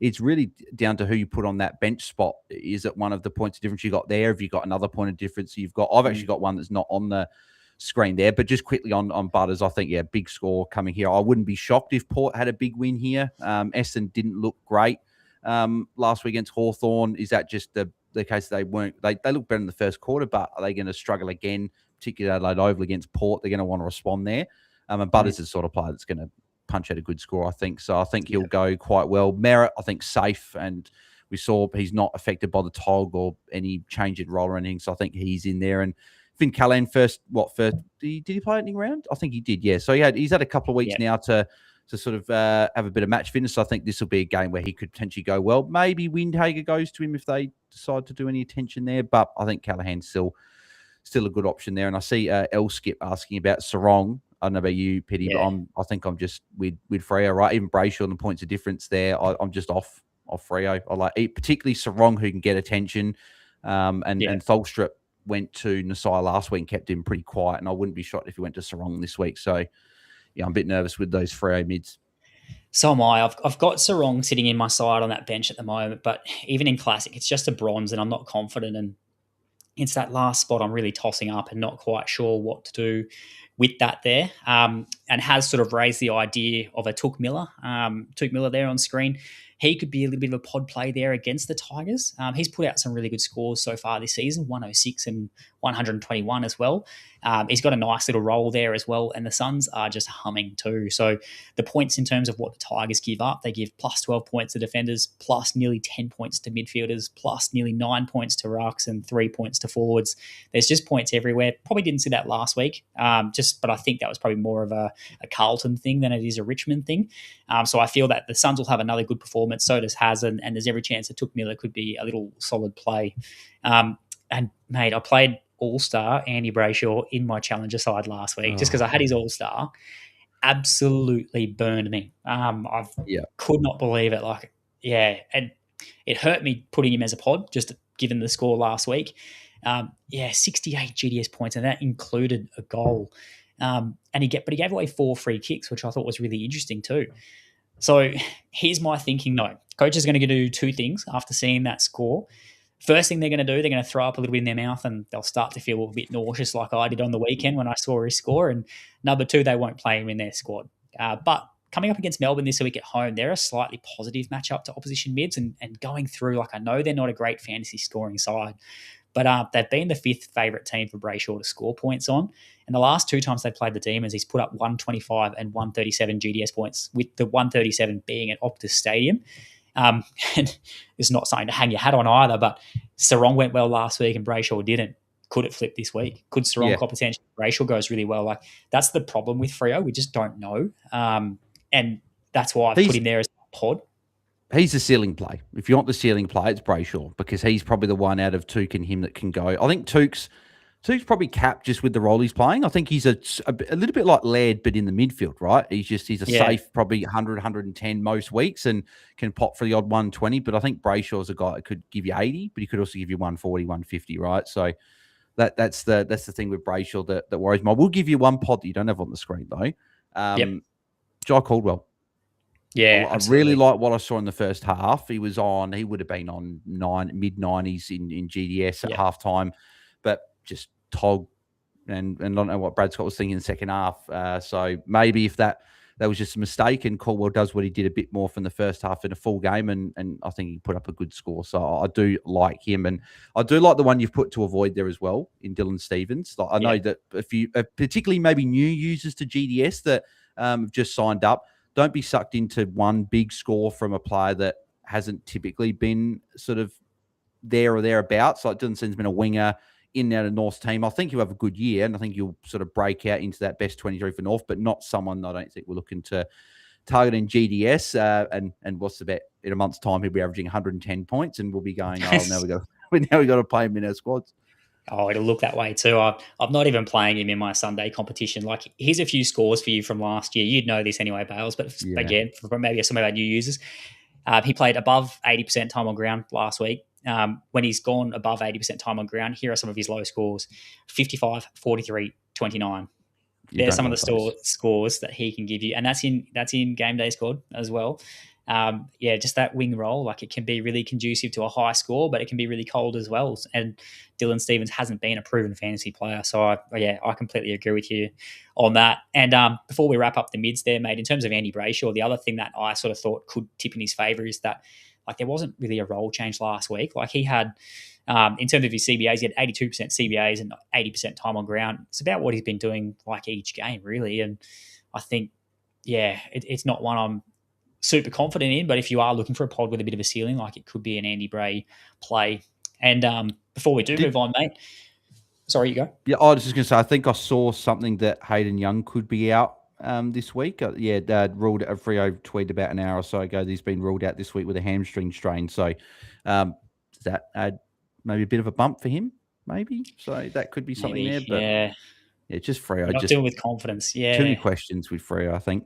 S2: it's really down to who you put on that bench spot. Is it one of the points of difference you got there? Have you got another point of difference you've got? I've actually got one that's not on the screen there, but just quickly on Butters, I think, yeah, big score coming here. I wouldn't be shocked if Port had a big win here. Essendon didn't look great last week against Hawthorn. Is that just the case they weren't, they looked better in the first quarter, but are they going to struggle again, particularly Adelaide Oval against Port? They're going to want to respond there. And Butters is the sort of player that's going to punch out a good score, I think. So I think he'll go quite well. Merritt, I think, safe, and we saw he's not affected by the tog or any change in role or anything. So I think he's in there. And Finn Callan first, did he play opening round? I think he did, yeah. So he's had a couple of weeks now to sort of have a bit of match fitness. So I think this will be a game where he could potentially go well. Maybe Windhager goes to him if they decide to do any attention there, but I think Callahan's still a good option there. And I see Skip asking about Sarong. I don't know about you, Pitty, but I think I'm just with Freo, right? Even Brayshaw and the points of difference there, I'm just off Freo. I like particularly Sarong, who can get attention, and Tholstrup went to Nasai last week and kept him pretty quiet, and I wouldn't be shocked if he went to Sarong this week. So, yeah, I'm a bit nervous with those Freo mids.
S1: So am I. I've got Sarong sitting in my side on that bench at the moment, but even in Classic, it's just a bronze, and I'm not confident. And it's that last spot I'm really tossing up and not quite sure what to do with that there. And has sort of raised the idea of a Took Miller there on screen. He could be a little bit of a pod play there against the Tigers. He's put out some really good scores so far this season, 106 and 121 as well. He's got a nice little role there as well, and the Suns are just humming too. So the points in terms of what the Tigers give up, they give plus 12 points to defenders, plus nearly 10 points to midfielders, plus nearly 9 points to rucks and 3 points to forwards. There's just points everywhere. Probably didn't see that last week, but I think that was probably more of a Carlton thing than it is a Richmond thing. So I feel that the Suns will have another good performance. So does Hazard, and there's every chance that Took Miller could be a little solid play. And mate, I played All-Star Andy Brayshaw in my Challenger side last week just because I had his All-Star. Absolutely burned me. I could not believe it. And it hurt me putting him as a pod, just given the score last week. 68 GDS points, and that included a goal. And he gave away 4 free kicks, which I thought was really interesting too. So here's my thinking, though. Coach is going to do 2 things after seeing that score. First thing they're going to do, they're going to throw up a little bit in their mouth and they'll start to feel a bit nauseous like I did on the weekend when I saw his score. And number 2, they won't play him in their squad. But coming up against Melbourne this week at home, they're a slightly positive matchup to opposition mids and going through, I know they're not a great fantasy scoring side, but they've been the 5th favourite team for Brayshaw to score points on. And the last 2 times they played the Demons, he's put up 125 and 137 GDS points, with the 137 being at Optus Stadium. And it's not something to hang your hat on either, but Sarong went well last week and Brayshaw didn't. Could it flip this week? Could Sarong cop potential? Brayshaw goes really well. That's the problem with Freo. We just don't know. And that's why I put him there as a pod.
S2: He's the ceiling play. If you want the ceiling play, it's Brayshaw, because he's probably the one out of Took and him that can go. I think Took's probably capped just with the role he's playing. I think he's a little bit like Laird, but in the midfield, right? He's a safe, probably 100, 110 most weeks and can pop for the odd 120. But I think Brayshaw's a guy that could give you 80, but he could also give you 140, 150, right? So that's the thing with Brayshaw that worries me. I will give you one pod that you don't have on the screen, though. Jai Caldwell.
S1: Yeah,
S2: I really like what I saw in the first half. He would have been on mid-90s in GDS at halftime, but just tog, and I don't know what Brad Scott was thinking in the second half. So maybe if that was just a mistake and Caldwell does what he did a bit more from the first half in a full game, and I think he put up a good score. So I do like him, and I do like the one you've put to avoid there as well in Dylan Stevens. I know that if you, particularly maybe new users to GDS that have just signed up, don't be sucked into one big score from a player that hasn't typically been sort of there or thereabouts. Like Dylan Stevens been a winger in and out of North's team. I think you'll have a good year, and I think you'll sort of break out into that best 23 for North, but not someone I don't think we're looking to target in GDS. And what's the bet? In a month's time, he'll be averaging 110 points, and we'll be going, now we got to play him in our squads.
S1: Oh, it'll look that way too. I'm not even playing him in my Sunday competition. Here's a few scores for you from last year. You'd know this anyway, Bales, but again, for maybe some of our new users, he played above 80% time on ground last week. When he's gone above 80% time on ground, here are some of his low scores: 55, 43, 29. There's some of the scores that he can give you, and that's in GameDay Squad as well. Just that wing role, like it can be really conducive to a high score, but it can be really cold as well. And Dylan Stephens hasn't been a proven fantasy player. So I completely agree with you on that. And before we wrap up the mids there, mate, in terms of Andy Brayshaw, the other thing that I sort of thought could tip in his favour is that like there wasn't really a role change last week. Like he had, in terms of his CBAs, he had 82% CBAs and 80% time on ground. It's about what he's been doing like each game, really. And I think, it's not one I'm super confident in, but if you are looking for a pod with a bit of a ceiling, like it could be an Andy Bray play. And before we move on, mate, sorry, you go.
S2: Yeah, I was just going to say, I think I saw something that Hayden Young could be out this week. Dad ruled a Freo tweet about an hour or so ago that he's been ruled out this week with a hamstring strain. So does that add maybe a bit of a bump for him? Maybe. So that could be something there. But yeah, just Freo.
S1: You're not doing with confidence. Yeah.
S2: Too many questions with Freo, I think.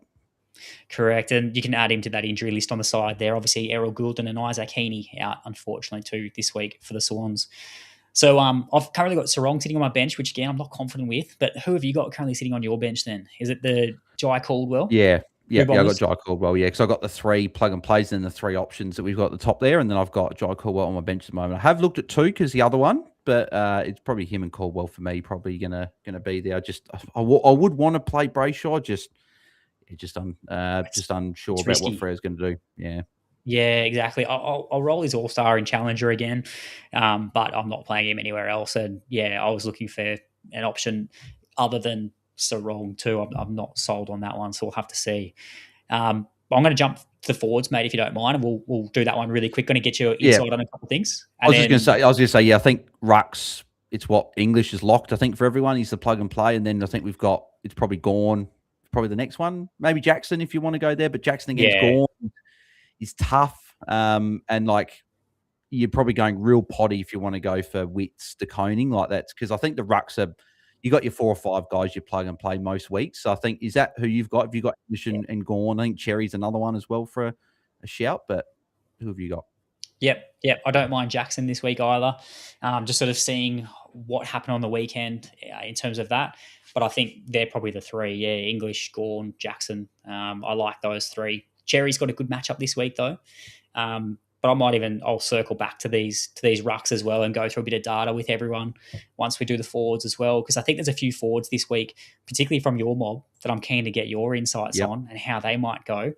S1: Correct. And you can add him to that injury list on the side there. Obviously, Errol Goulden and Isaac Heaney out, unfortunately, too, this week for the Swans. So I've currently got Sarong sitting on my bench, which, again, I'm not confident with. But who have you got currently sitting on your bench then? Is it the Jai Caldwell?
S2: Yeah, I got Jai Caldwell, because I've got the 3 plug-and-plays and the 3 options that we've got at the top there, and then I've got Jai Caldwell on my bench at the moment. I have looked at Tuka's the other one, but it's probably him and Caldwell for me, probably gonna be there. I would want to play Brayshaw, just unsure about what Freya's going to do.
S1: Yeah, exactly. I'll roll his All-Star in Challenger again, but I'm not playing him anywhere else. And I was looking for an option other than Sarong too. I'm not sold on that one, so we'll have to see. I'm going to jump to the forwards, mate, if you don't mind, and we'll do that one really quick. Going to get your insight on a couple of things.
S2: I was going to say, I think Rucks, it's what English is locked, I think, for everyone. He's the plug and play, and then I think it's probably Gawn. Probably the next one, maybe Jackson if you want to go there, but Jackson against Gawn is tough. And like you're probably going real potty if you want to go for Wits to Coning like that, because I think the rucks you got your 4 or 5 guys you plug and play most weeks. So I think, is that who you've got? Have you got English and Gawn? I think Cherry's another one as well for a shout, but who have you got?
S1: Yep. I don't mind Jackson this week either. Just sort of seeing what happened on the weekend in terms of that. But I think they're probably the 3. Yeah, English, Gawn, Jackson. I like those 3. Cherry's got a good matchup this week though. But I'll circle back to these rucks as well and go through a bit of data with everyone once we do the forwards as well. Because I think there's a few forwards this week, particularly from your mob, that I'm keen to get your insights on and how they might go.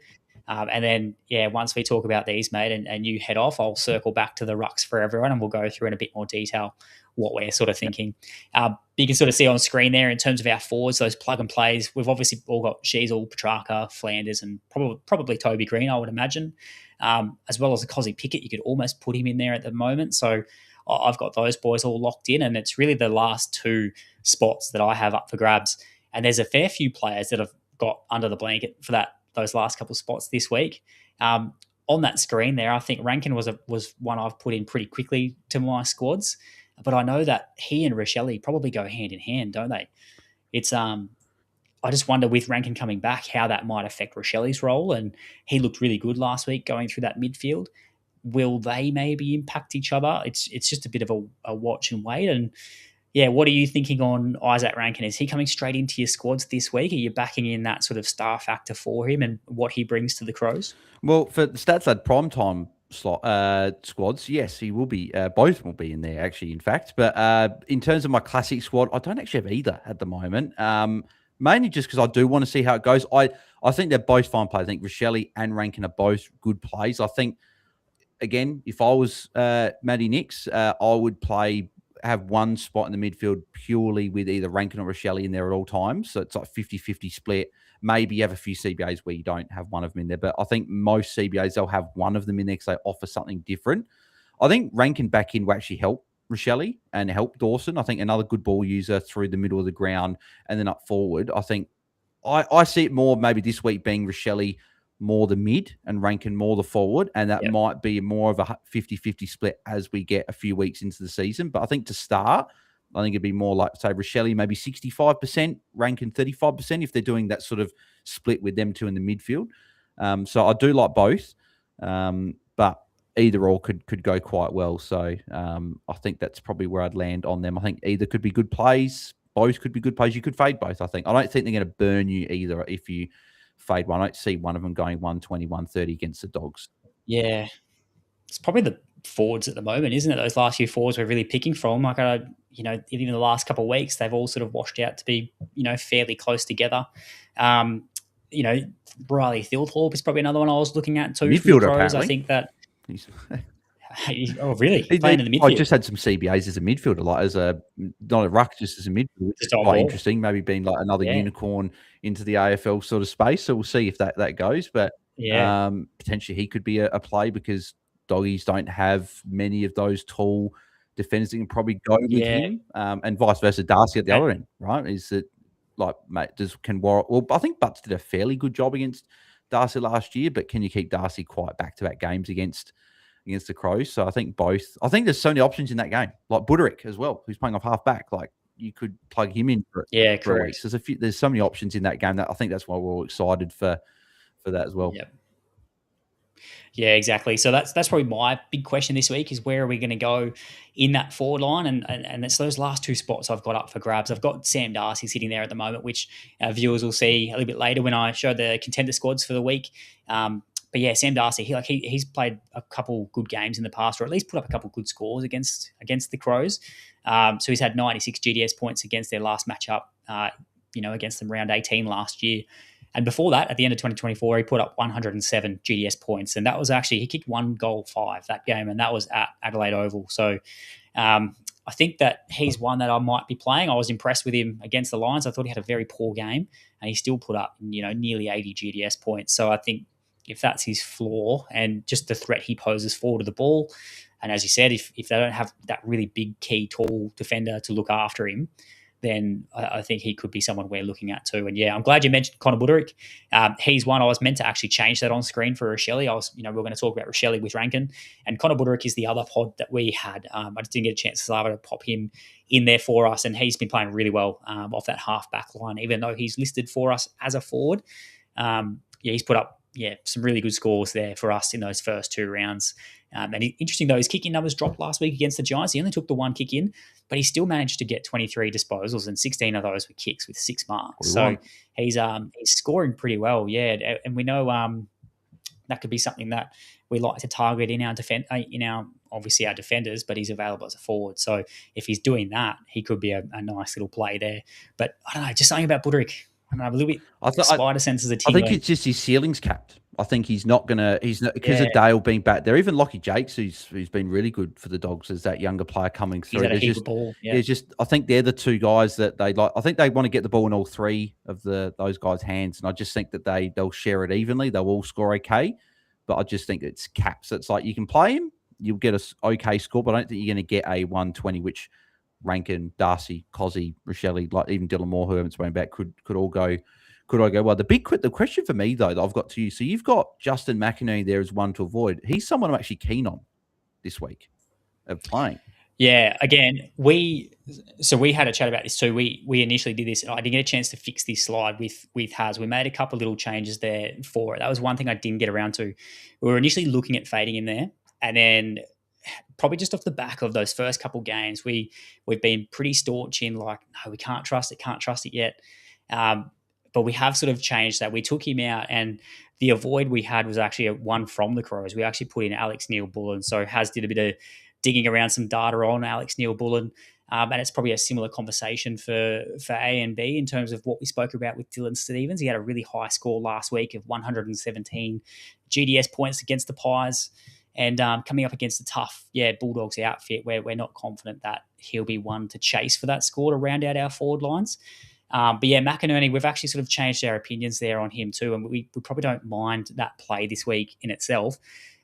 S1: And then, once we talk about these, mate, and you head off, I'll circle back to the rucks for everyone and we'll go through in a bit more detail what we're sort of thinking. You can sort of see on screen there in terms of our forwards, those plug and plays. We've obviously all got Sheasel, Petrarca, Flanders, and probably Toby Green, I would imagine, as well as a Cozzy Pickett. You could almost put him in there at the moment. So I've got those boys all locked in, and it's really the last 2 spots that I have up for grabs. And there's a fair few players that have got under the blanket for those last couple of spots this week. On that screen there, I think Rankin was one I've put in pretty quickly to my squads, but I know that he and Rochelle probably go hand in hand, don't they? It's I just wonder with Rankin coming back how that might affect Rochelle's role, and he looked really good last week going through that midfield. Will they maybe impact each other? It's just a bit of a watch and wait. And what are you thinking on Isaac Rankin? Is he coming straight into your squads this week? Are you backing in that sort of star factor for him and what he brings to the Crows?
S2: Well, for the Stats Lad primetime squads, yes, he will be. Both will be in there, actually, in fact. But in terms of my classic squad, I don't actually have either at the moment. Mainly just because I do want to see how it goes. I think they're both fine plays. I think Rochelle and Rankin are both good plays. I think, again, if I was Matty Nix, I would have one spot in the midfield purely with either Rankin or Rochelle in there at all times. So it's like 50-50 split. Maybe you have a few CBAs where you don't have one of them in there. But I think most CBAs, they'll have one of them in there because they offer something different. I think Rankin back in will actually help Rochelle and help Dawson. I think another good ball user through the middle of the ground and then up forward. I think I see it more maybe this week being Rochelle more the mid and Rankin more the forward. And that might be more of a 50-50 split as we get a few weeks into the season. But I think to start, I think it'd be more like, say, Rochelle maybe 65%, Rankin 35% if they're doing that sort of split with them 2 in the midfield. So I do like both, but either or could go quite well. So I think that's probably where I'd land on them. I think either could be good plays, both could be good plays. You could fade both, I think. I don't think they're going to burn you either if you fade one. I don't see one of them going 120, 130 against the Dogs.
S1: Yeah. It's probably the forwards at the moment, isn't it? Those last few forwards we're really picking from. Like, even the last couple of weeks, they've all sort of washed out to be, fairly close together. You know, Riley Thilthorpe is probably another one I was looking at too.
S2: Midfielder,
S1: Crows.
S2: apparently.
S1: I think that. Oh, really? Playing in the midfield?
S2: I just had some CBAs as a midfielder, like as a not a ruck, just as a midfielder, which is quite interesting. Maybe being like another unicorn into the AFL sort of space. So we'll see if that goes. But potentially he could be a play because Doggies don't have many of those tall defenders that can probably go with him, and vice versa. Darcy at the other end, right? Is that like, mate? Well, I think Butts did a fairly good job against Darcy last year, but can you keep Darcy quiet back-to-back games against the Crows? So I think both. I think there's so many options in that game, like Buderick as well, who's playing off half back. Like you could plug him in for a week. So there's so many options in that game that I think that's why we're all excited for that as well.
S1: Yep. Yeah, exactly. So that's probably my big question this week is where are we going to go in that forward line? And it's those last two spots I've got up for grabs. I've got Sam Darcy sitting there at the moment, which our viewers will see a little bit later when I show the contender squads for the week. But yeah, Sam Darcy, he's played a couple good games in the past, or at least put up a couple good scores against the Crows. So he's had 96 GDS points against their last matchup, against them round 18 last year. And before that, at the end of 2024, he put up 107 GDS points. And that was actually, he kicked 1 goal 5 that game, and that was at Adelaide Oval. So I think that he's one that I might be playing. I was impressed with him against the Lions. I thought he had a very poor game, and he still put up, nearly 80 GDS points. So I think if that's his flaw and just the threat he poses forward of the ball, and as you said, if they don't have that really big, key, tall defender to look after him, then I think he could be someone we're looking at too. And yeah, I'm glad you mentioned Connor Buderick. He's one I was meant to actually change that on screen for Rochelle. We were going to talk about Rochelle with Rankin, and Connor Buderick is the other pod that we had. I just didn't get a chance to pop him in there for us, and he's been playing really well off that half back line, even though he's listed for us as a forward. He's put up some really good scores there for us in those first 2 rounds. And interesting though, his kicking numbers dropped last week against the Giants. He only took the 1 kick in, but he still managed to get 23 disposals, and 16 of those were kicks with 6 marks. So he's scoring pretty well, and we know that could be something that we like to target in our obviously our defenders, but he's available as a forward. So if he's doing that, he could be a nice little play there. But I don't know, just something about Buderick. I don't know, a little bit spider sense as a team.
S2: I think it's just his ceiling's capped. I think he's not because of Dale being back there. Even Lockie Jakes, who's been really good for the Dogs as that younger player coming through.
S1: He's had a heap of ball. Yeah.
S2: I think they're the 2 guys that they like. I think they want to get the ball in all 3 of those guys' hands, and I just think that they'll share it evenly. They'll all score okay, but I just think it's caps. It's like you can play him, you'll get a okay score, but I don't think you're going to get a 120, which Rankin, Darcy, Cozzy, Rochelle, like even Dylan Moore, who haven't spoken about, could all go well. The question for me though that I've got to you. So you've got Justin McInerney there as one to avoid. He's someone I'm actually keen on this week of playing.
S1: Yeah, again, we had a chat about this too. We initially did this. I didn't get a chance to fix this slide with Haz. We made a couple of little changes there for it. That was one thing I didn't get around to. We were initially looking at fading him there, and then probably just off the back of those first couple games, we've been pretty staunch in like, no, we can't trust it yet. But we have sort of changed that. We took him out, and the avoid we had was actually one from the Crows. We actually put in Alex Neil-Bullen. So Haz did a bit of digging around some data on Alex Neil-Bullen. And it's probably a similar conversation for A and B in terms of what we spoke about with Dylan Stevens. He had a really high score last week of 117 GDS points against the Pies. And coming up against a tough, Bulldogs outfit where we're not confident that he'll be one to chase for that score to round out our forward lines. But McInerney, we've actually sort of changed our opinions there on him too, and we probably don't mind that play this week in itself.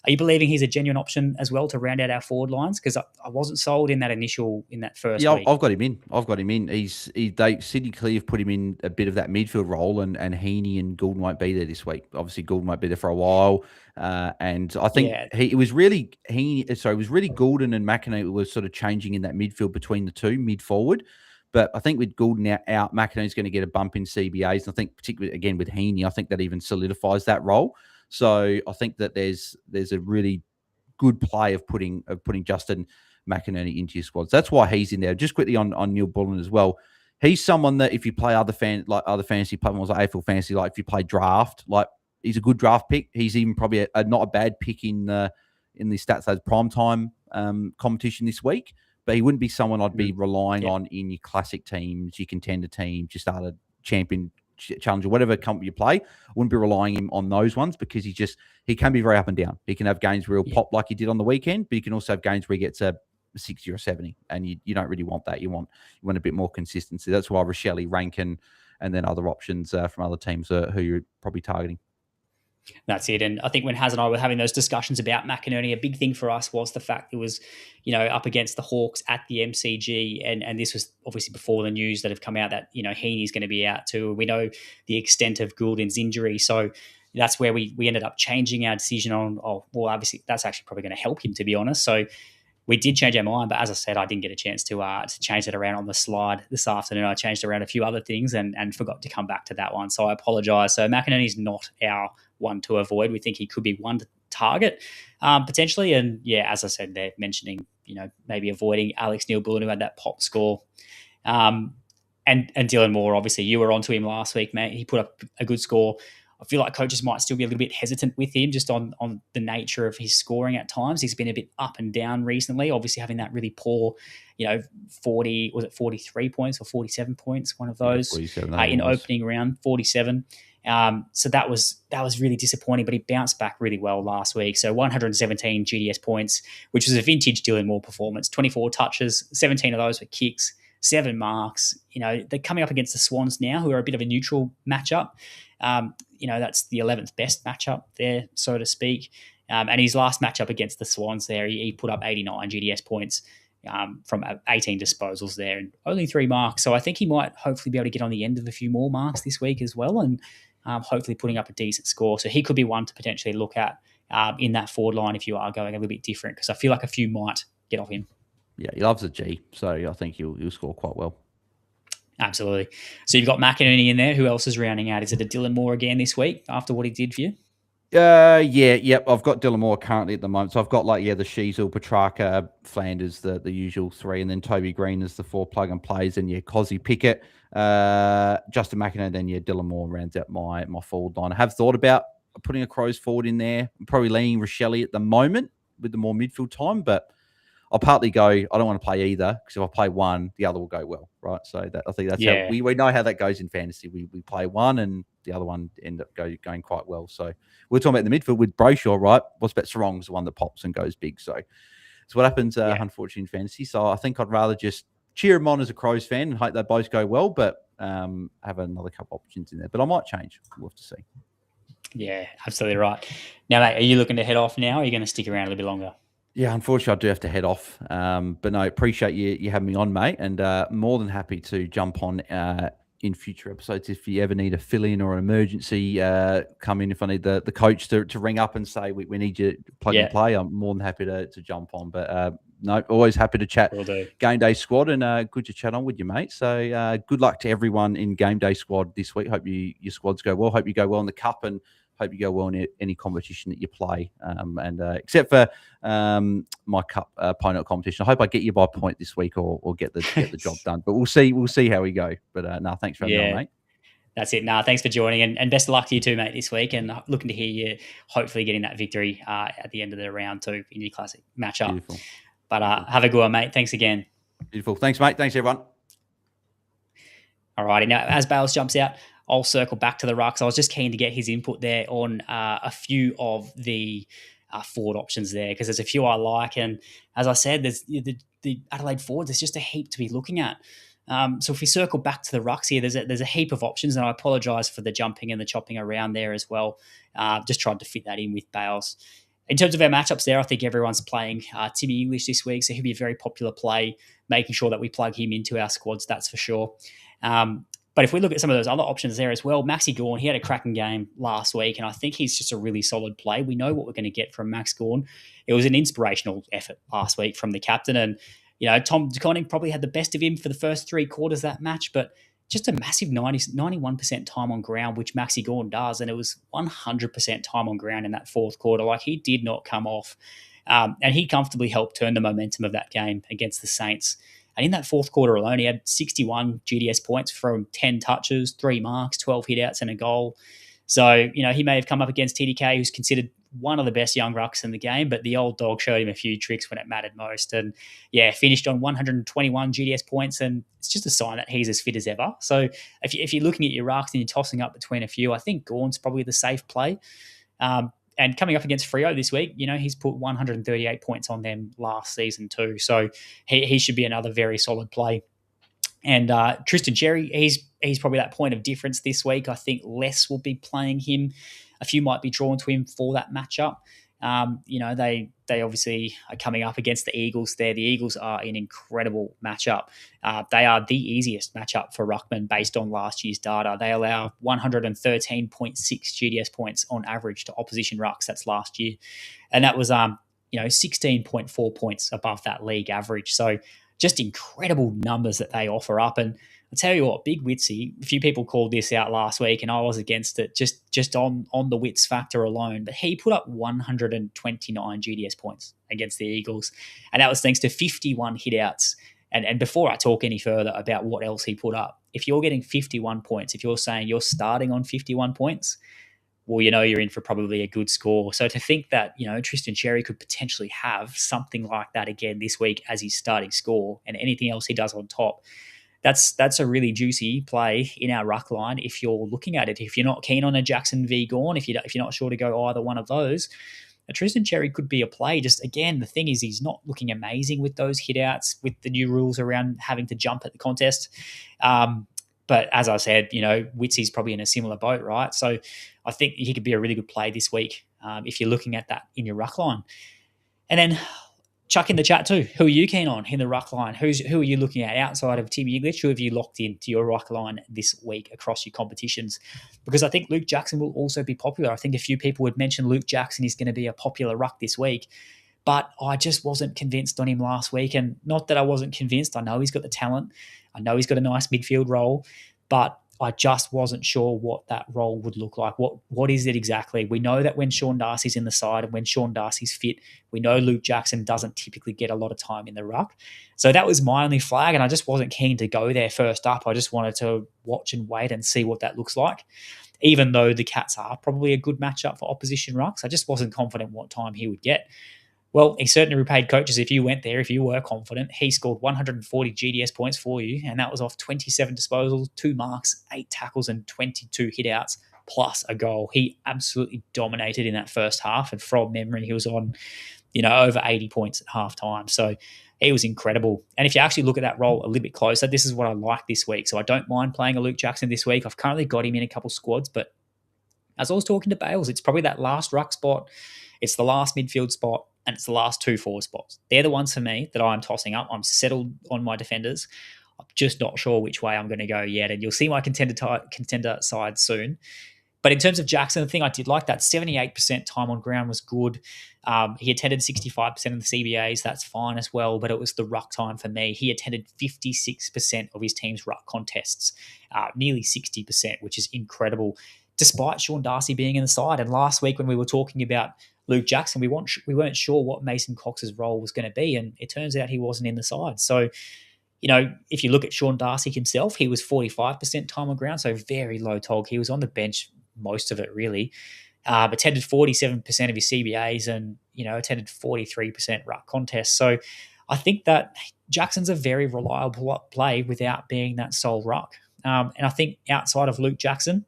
S1: Are you believing he's a genuine option as well to round out our forward lines? Because I wasn't sold in that first week.
S2: I've got him in. Sydney Clear have put him in a bit of that midfield role, and Heaney and Goulden won't be there this week. Obviously, Goulden won't be there for a while, and I think it was really Goulden and McInerney were sort of changing in that midfield between the 2 mid forward. But I think with Goulden out, McInerney's going to get a bump in CBAs. And I think particularly, again, with Heaney, I think that even solidifies that role. So I think that there's a really good play of putting Justin McInerney into your squads. That's why he's in there. Just quickly on Neil-Bullen as well. he's someone that if you play other fantasy platforms like AFL fantasy, like if you play draft, like he's a good draft pick. He's even probably not a bad pick in the stats as prime time competition this week. But he wouldn't be someone I'd be relying on in your classic teams, your contender teams, your starter champion challenger, whatever company you play. I wouldn't be relying on those ones because he can be very up and down. He can have games where he'll pop like he did on the weekend, but he can also have games where he gets a 60 or 70, and you don't really want that. You want a bit more consistency. That's why Rochelle, Rankin, and then other options from other teams who you're probably targeting.
S1: That's it. And I think when Haz and I were having those discussions about McInerney, a big thing for us was the fact it was, up against the Hawks at the MCG. And this was obviously before the news that have come out that, Heaney's going to be out too. We know the extent of Goulden's injury. So that's where we ended up changing our decision on, obviously that's actually probably going to help him, to be honest. So we did change our mind, but as I said, I didn't get a chance to change it around on the slide this afternoon. I changed around a few other things and forgot to come back to that one. So I apologise. So McInerney's not our one to avoid. We think he could be one to target potentially. And yeah, as I said, they're mentioning, maybe avoiding Alex Neil-Bullen, who had that pop score. And Dylan Moore, obviously, you were onto him last week, mate. He put up a good score. I feel like coaches might still be a little bit hesitant with him just on the nature of his scoring at times. He's been a bit up and down recently, obviously having that really poor, 43 points or 47 points, one of those in opening round, 47. So that was really disappointing, but he bounced back really well last week. So 117 GDS points, which was a vintage Dylan Moore performance, 24 touches, 17 of those were kicks, 7 marks. They're coming up against the Swans now, who are a bit of a neutral matchup. That's the 11th best matchup there, so to speak. And his last matchup against the Swans there, he put up 89 GDS points from 18 disposals there and only 3 marks. So I think he might hopefully be able to get on the end of a few more marks this week as well, and hopefully putting up a decent score. So he could be one to potentially look at in that forward line if you are going a little bit different, because I feel like a few might get off him.
S2: Yeah, he loves a G, so I think he'll score quite well.
S1: Absolutely. So you've got McInerney in there. Who else is rounding out? Is it a Dylan Moore again this week after what he did for you?
S2: Yep. I've got Dylan Moore currently at the moment. So I've got the Sheasel, Petrarca, Flanders, the usual 3, and then Toby Green as the 4 plug and plays, and Cozzy Pickett, Justin McInerney, then Dylan Moore rounds out my forward line. I have thought about putting a Crows forward in there. I'm probably leaning Rochelle at the moment with the more midfield time, but I'll partly go, I don't want to play either, because if I play one, the other will go well, right? So I think that's how we know how that goes in fantasy. We play one and the other one end up going quite well. So we're talking about the midfield with Brayshaw, right? What's Bet Sarong is the one that pops and goes big. So it's what happens, unfortunately, in fantasy. So I think I'd rather just cheer him on as a Crows fan and hope they both go well, but have another couple options in there. But I might change. We'll have to see.
S1: Yeah, absolutely right. Now, mate, are you looking to head off now, or are you going to stick around a little bit longer?
S2: Yeah, unfortunately, I do have to head off. But no, appreciate you having me on, mate, and more than happy to jump on in future episodes. If you ever need a fill-in or an emergency, come in. If I need the coach to ring up and say, we need you to plug and play, I'm more than happy to jump on. But no, always happy to chat GameDay Squad, and good to chat on with you, mate. So good luck to everyone in GameDay Squad this week. Hope your squads go well. Hope you go well in the Cup, and hope you go well in any competition that you play. And except for my Cup opponent competition, I hope I get you by point this week or get the job done. But we'll see how we go. But no, thanks for having me on, mate.
S1: That's it. Thanks for joining, and best of luck to you too, mate, this week. And looking to hear you hopefully getting that victory at the end of the round too in your classic matchup.
S2: Beautiful.
S1: But have a good one, mate. Thanks again.
S2: Beautiful. Thanks, mate. Thanks, everyone.
S1: All righty. Now, as Bales jumps out, I'll circle back to the rucks. I was just keen to get his input there on a few of the forward options there, because there's a few I like. And as I said, there's the Adelaide forwards, there's just a heap to be looking at. So if we circle back to the rucks here, there's a heap of options, and I apologise for the jumping and the chopping around there as well. Just tried to fit that in with Bales. In terms of our matchups there, I think everyone's playing Timmy English this week, so he'll be a very popular play, making sure that we plug him into our squads, that's for sure. But if we look at some of those other options there as well, Maxi Gawn, he had a cracking game last week, and I think he's just a really solid play. We know what we're going to get from Max Gawn. It was an inspirational effort last week from the captain, and Tom De Koning probably had the best of him for the first 3 quarters of that match, but just a massive 91% time on ground, which Maxi Gawn does, and it was 100% time on ground in that 4th quarter. Like, he did not come off, and he comfortably helped turn the momentum of that game against the Saints. And in that fourth quarter alone, he had 61 GDS points from 10 touches, 3 marks, 12 hitouts, and a goal. So, he may have come up against TDK, who's considered one of the best young rucks in the game, but the old dog showed him a few tricks when it mattered most. And finished on 121 GDS points, and it's just a sign that he's as fit as ever. So if you're looking at your rucks and you're tossing up between a few, I think Gawn's probably the safe play. And coming up against Freo this week, he's put 138 points on them last season too. So he should be another very solid play. And Tristan Xerri, he's probably that point of difference this week. I think less will be playing him. A few might be drawn to him for that matchup. They obviously are coming up against the Eagles there. The Eagles are an incredible matchup. They are the easiest matchup for ruckman based on last year's data. They allow 113.6 GDS points on average to opposition rucks. That's last year. And that was 16.4 points above that league average. So just incredible numbers that they offer up. And I'll tell you what, Big Witsy, a few people called this out last week and I was against it just on the wits factor alone, but he put up 129 GDS points against the Eagles, and that was thanks to 51 hitouts. And before I talk any further about what else he put up, if you're getting 51 points, if you're saying you're starting on 51 points, well, you're in for probably a good score. So to think that, Tristan Xerri could potentially have something like that again this week as his starting score and anything else he does on top, that's a really juicy play in our ruck line if you're looking at it. If you're not keen on a Jackson v. Gawn, if you're not sure to go either one of those, a Tristan Xerri could be a play. Just again, the thing is he's not looking amazing with those hitouts, with the new rules around having to jump at the contest. But as I said, Witsy's probably in a similar boat, right? So I think he could be a really good play this week if you're looking at that in your ruck line. And then chuck in the chat too. Who are you keen on in the ruck line? Who are you looking at outside of Tim Yiglich? Who have you locked into your ruck line this week across your competitions? Because I think Luke Jackson will also be popular. I think a few people would mention Luke Jackson is going to be a popular ruck this week, but I just wasn't convinced on him last week. And not that I wasn't convinced. I know he's got the talent. I know he's got a nice midfield role, but I just wasn't sure what that role would look like. What is it exactly? We know that when Sean Darcy's in the side and when Sean Darcy's fit, we know Luke Jackson doesn't typically get a lot of time in the ruck. So that was my only flag, and I just wasn't keen to go there first up. I just wanted to watch and wait and see what that looks like. Even though the Cats are probably a good matchup for opposition rucks, I just wasn't confident what time he would get. Well, he certainly repaid coaches if you went there, if you were confident. He scored 140 GDS points for you, and that was off 27 disposals, 2 marks, 8 tackles, and 22 hitouts, plus a goal. He absolutely dominated in that first half, and from memory, he was on, over 80 points at halftime. So he was incredible. And if you actually look at that role a little bit closer, this is what I like this week. So I don't mind playing a Luke Jackson this week. I've currently got him in a couple squads, but as I was talking to Bales, it's probably that last ruck spot, it's the last midfield spot, and it's the last 2 forward spots. They're the ones for me that I'm tossing up. I'm settled on my defenders. I'm just not sure which way I'm going to go yet, and you'll see my contender side soon. But in terms of Jackson, the thing I did like, that 78% time on ground was good. He attended 65% of the CBAs. That's fine as well, but it was the ruck time for me. He attended 56% of his team's ruck contests, nearly 60%, which is incredible, despite Sean Darcy being in the side. And last week when we were talking about Luke Jackson, we weren't sure what Mason Cox's role was going to be, and it turns out he wasn't in the side. So, if you look at Sean Darcy himself, he was 45% time on ground, so very low tog. He was on the bench most of it, really. Attended 47% of his CBAs and, attended 43% ruck contests. So I think that Jackson's a very reliable play without being that sole ruck. And I think outside of Luke Jackson,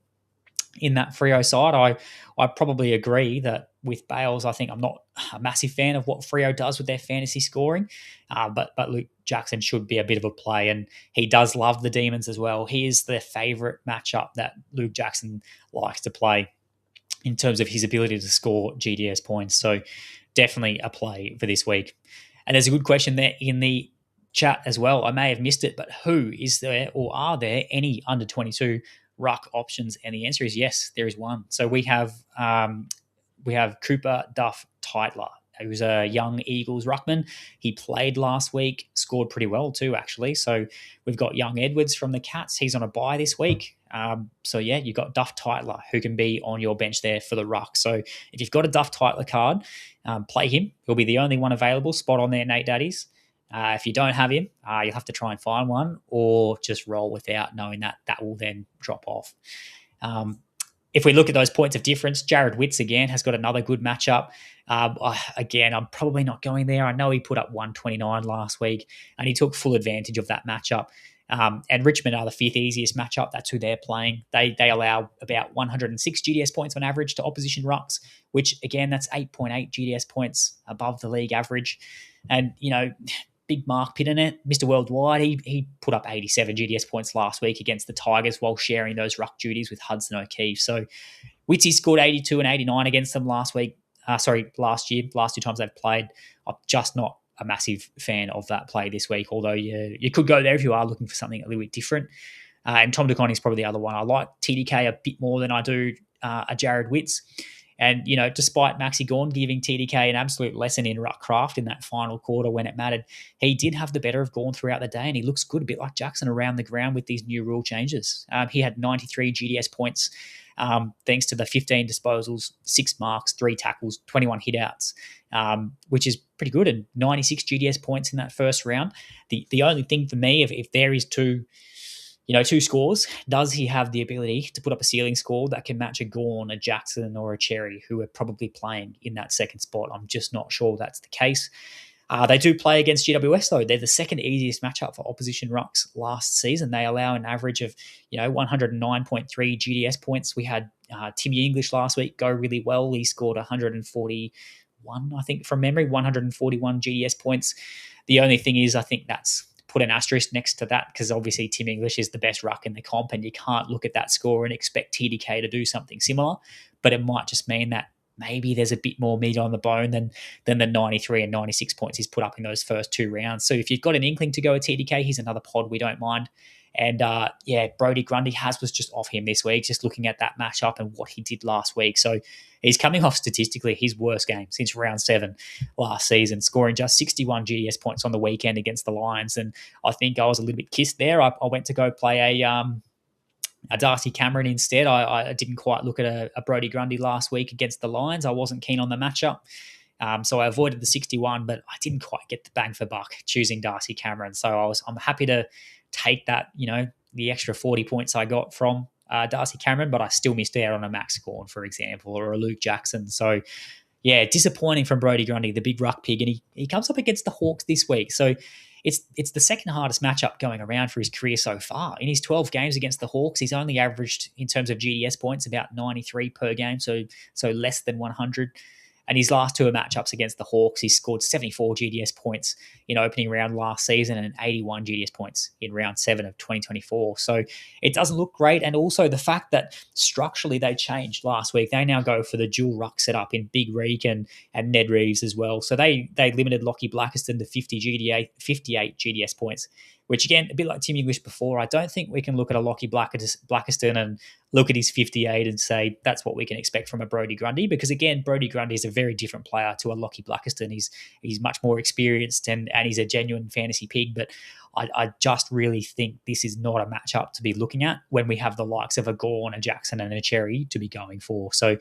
S1: in that Freo side, I probably agree that with Bales, I think I'm not a massive fan of what Freo does with their fantasy scoring, but Luke Jackson should be a bit of a play, and he does love the Demons as well. He is the favourite matchup that Luke Jackson likes to play in terms of his ability to score GDS points. So definitely a play for this week. And there's a good question there in the chat as well. I may have missed it, but who is there, or are there any under 22 ruck options? And the answer is yes, there is one. So we have Cooper Duff Tytler, who's a young Eagles ruckman. He played last week, scored pretty well too, actually. So we've got young Edwards from the Cats. He's on a bye this week. You've got Duff Tytler, who can be on your bench there for the ruck. So if you've got a Duff Tytler card, play him. He'll be the only one available. Spot on there, Nate Daddies. If you don't have him, you'll have to try and find one, or just roll without, knowing that that will then drop off. If we look at those points of difference, Jared Witts again has got another good matchup. Again, I'm probably not going there. I know he put up 129 last week, and he took full advantage of that matchup. And Richmond are the fifth easiest matchup. That's who they're playing. They allow about 106 GDS points on average to opposition rucks, which again, that's 8.8 GDS points above the league average. And, big Mark Pitty, Mr. Worldwide, he put up 87 GDS points last week against the Tigers while sharing those ruck duties with Hudson O'Keefe. So Witty scored 82 and 89 against them last year. Last two times they've played. I'm just not a massive fan of that play this week, although you could go there if you are looking for something a little bit different. And Tom DeConnie is probably the other one. I like TDK a bit more than I do a Jared Witts. And, despite Maxi Gawn giving TDK an absolute lesson in ruck craft in that final quarter when it mattered, he did have the better of Gawn throughout the day, and he looks good, a bit like Jackson around the ground with these new rule changes. He had 93 GDS points thanks to the 15 disposals, 6 marks, 3 tackles, 21 hitouts, which is pretty good, and 96 GDS points in that first round. The only thing for me, if there is two scores, does he have the ability to put up a ceiling score that can match a Gawn, a Jackson, or a Cherry, who are probably playing in that second spot? I'm just not sure that's the case. They do play against GWS, though. They're the second easiest matchup for opposition rucks last season. They allow an average of 109.3 GDS points. We had Timmy English last week go really well. He scored 141, I think, from memory, 141 GDS points. The only thing is, I think that's put an asterisk next to that, because obviously Tim English is the best ruck in the comp, and you can't look at that score and expect TDK to do something similar. But it might just mean that maybe there's a bit more meat on the bone than the 93 and 96 points he's put up in those first 2 rounds. So if you've got an inkling to go with TDK, he's another pod we don't mind. And Brodie Grundy was just off him this week, just looking at that matchup and what he did last week. So he's coming off statistically his worst game since round 7 last season, scoring just 61 GDS points on the weekend against the Lions. And I think I was a little bit kissed there. I went to go play a Darcy Cameron instead. I didn't quite look at a Brodie Grundy last week against the Lions. I wasn't keen on the matchup. So I avoided the 61, but I didn't quite get the bang for buck choosing Darcy Cameron. So I'm happy to take that, the extra 40 points I got from Darcy Cameron, but I still missed out on a Max Gawn, for example, or a Luke Jackson. So disappointing from Brodie Grundy, the big ruck pig, and he comes up against the Hawks this week. So it's the second hardest matchup going around for his career so far. In his 12 games against the Hawks, he's only averaged, in terms of GDS points, about 93 per game, so less than 100. And his last 2 matchups against the Hawks, he scored 74 GDS points in opening round last season and 81 GDS points in round 7 of 2024. So it doesn't look great. And also the fact that structurally they changed last week. They now go for the dual ruck setup in Big Reek and Ned Reeves as well. So they limited Lockie Blackiston to 58 GDS points, which again, a bit like Tim English before, I don't think we can look at a Lockie Blackiston and look at his 58 and say that's what we can expect from a Brodie Grundy, because again, Brodie Grundy is a very different player to a Lockie Blackiston. He's much more experienced and he's a genuine fantasy pig, but I just really think this is not a matchup to be looking at when we have the likes of a Gawn, a Jackson and a Cherry to be going for. So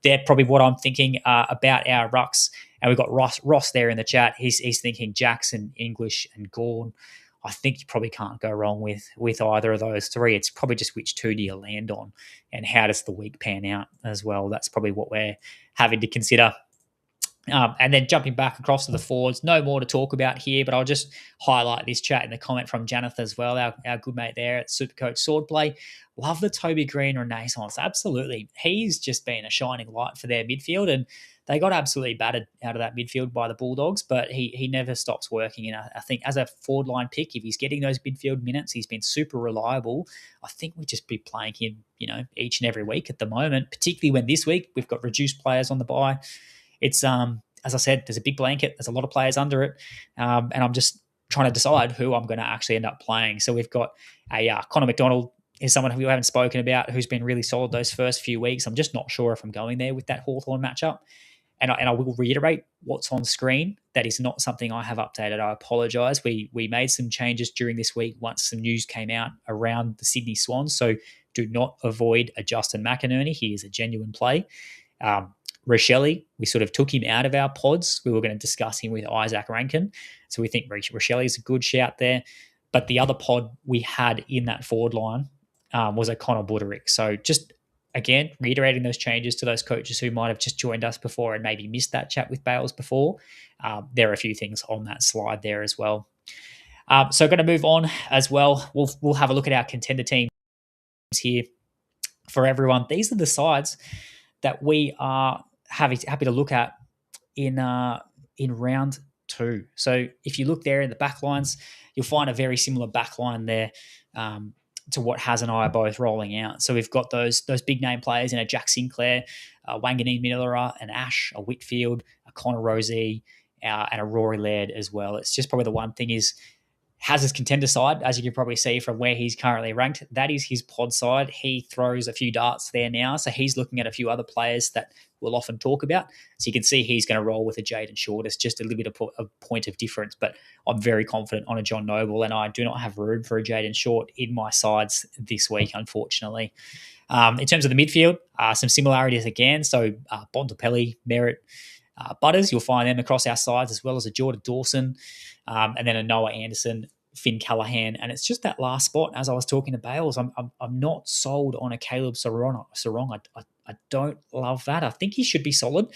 S1: they're probably what I'm thinking about our rucks. And we've got Ross there in the chat. He's thinking Jackson, English and Gawn. I think you probably can't go wrong with either of those 3. It's probably just which 2 do you land on and how does the week pan out as well. That's probably what we're having to consider. And then jumping back across to the forwards, no more to talk about here, but I'll just highlight this chat in the comment from Janeth as well, our good mate there at Supercoach Swordplay. Love the Toby Green renaissance. Absolutely. He's just been a shining light for their midfield, and they got absolutely battered out of that midfield by the Bulldogs, but he never stops working. And I think as a forward line pick, if he's getting those midfield minutes, he's been super reliable. I think we just be playing him, each and every week at the moment, particularly when this week we've got reduced players on the bye. It's, as I said, there's a big blanket. There's a lot of players under it. And I'm just trying to decide who I'm going to actually end up playing. So we've got Connor McDonald is someone who we haven't spoken about, who's been really solid those first few weeks. I'm just not sure if I'm going there with that Hawthorn matchup. And I will reiterate what's on screen. That is not something I have updated. I apologise. We made some changes during this week once some news came out around the Sydney Swans. So do not avoid a Justin McInerney. He is a genuine play. Rochelle, we sort of took him out of our pods. We were going to discuss him with Isaac Rankin. So we think Rochelle is a good shout there. But the other pod we had in that forward line was a Connor Buderick. So just, again, reiterating those changes to those coaches who might have just joined us before and maybe missed that chat with Bales before. There are a few things on that slide there as well. So going to move on as well. We'll have a look at our contender teams here for everyone. These are the sides that we are happy to look at in round 2. So if you look there in the back lines, you'll find a very similar back line there to what Haz and I are both rolling out. So we've got those big name players in a Jack Sinclair, a Wanganeen Miller, an Ash, a Whitfield, a Connor Rosie, and a Rory Laird as well. It's just probably the one thing is Haz's contender side, as you can probably see from where he's currently ranked, that is his pod side. He throws a few darts there now, so he's looking at a few other players that we'll often talk about. So you can see he's going to roll with a Jaden Short. It's just a little bit of a point of difference, but I'm very confident on a John Noble, and I do not have room for a Jaden Short in my sides this week, unfortunately. In terms of the midfield, some similarities again. So Bontempelli, Merritt, Butters, you'll find them across our sides, as well as a Jordan Dawson, and then a Noah Anderson, Finn Callahan. And it's just that last spot, as I was talking to Bales, I'm not sold on a Caleb Sarong. I don't love that. I think he should be solid.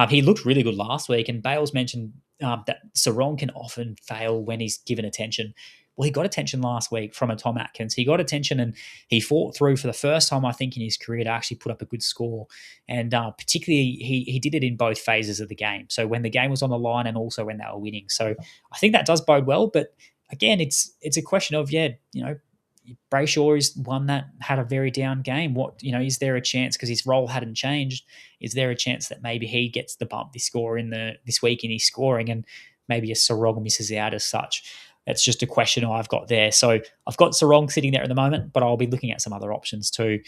S1: He looked really good last week, and Bales mentioned that Sarong can often fail when he's given attention. Well, he got attention last week from a Tom Atkins. He got attention and he fought through for the first time, I think, in his career to actually put up a good score. And particularly, he did it in both phases of the game. So when the game was on the line and also when they were winning. So I think that does bode well. But again, it's a question of, Brayshaw is one that had a very down game. Is there a chance, because his role hadn't changed, is there a chance that maybe he gets the bump this week in his scoring and maybe a Sarong misses out as such? That's just a question I've got there. So I've got Sarong sitting there at the moment, but I'll be looking at some other options too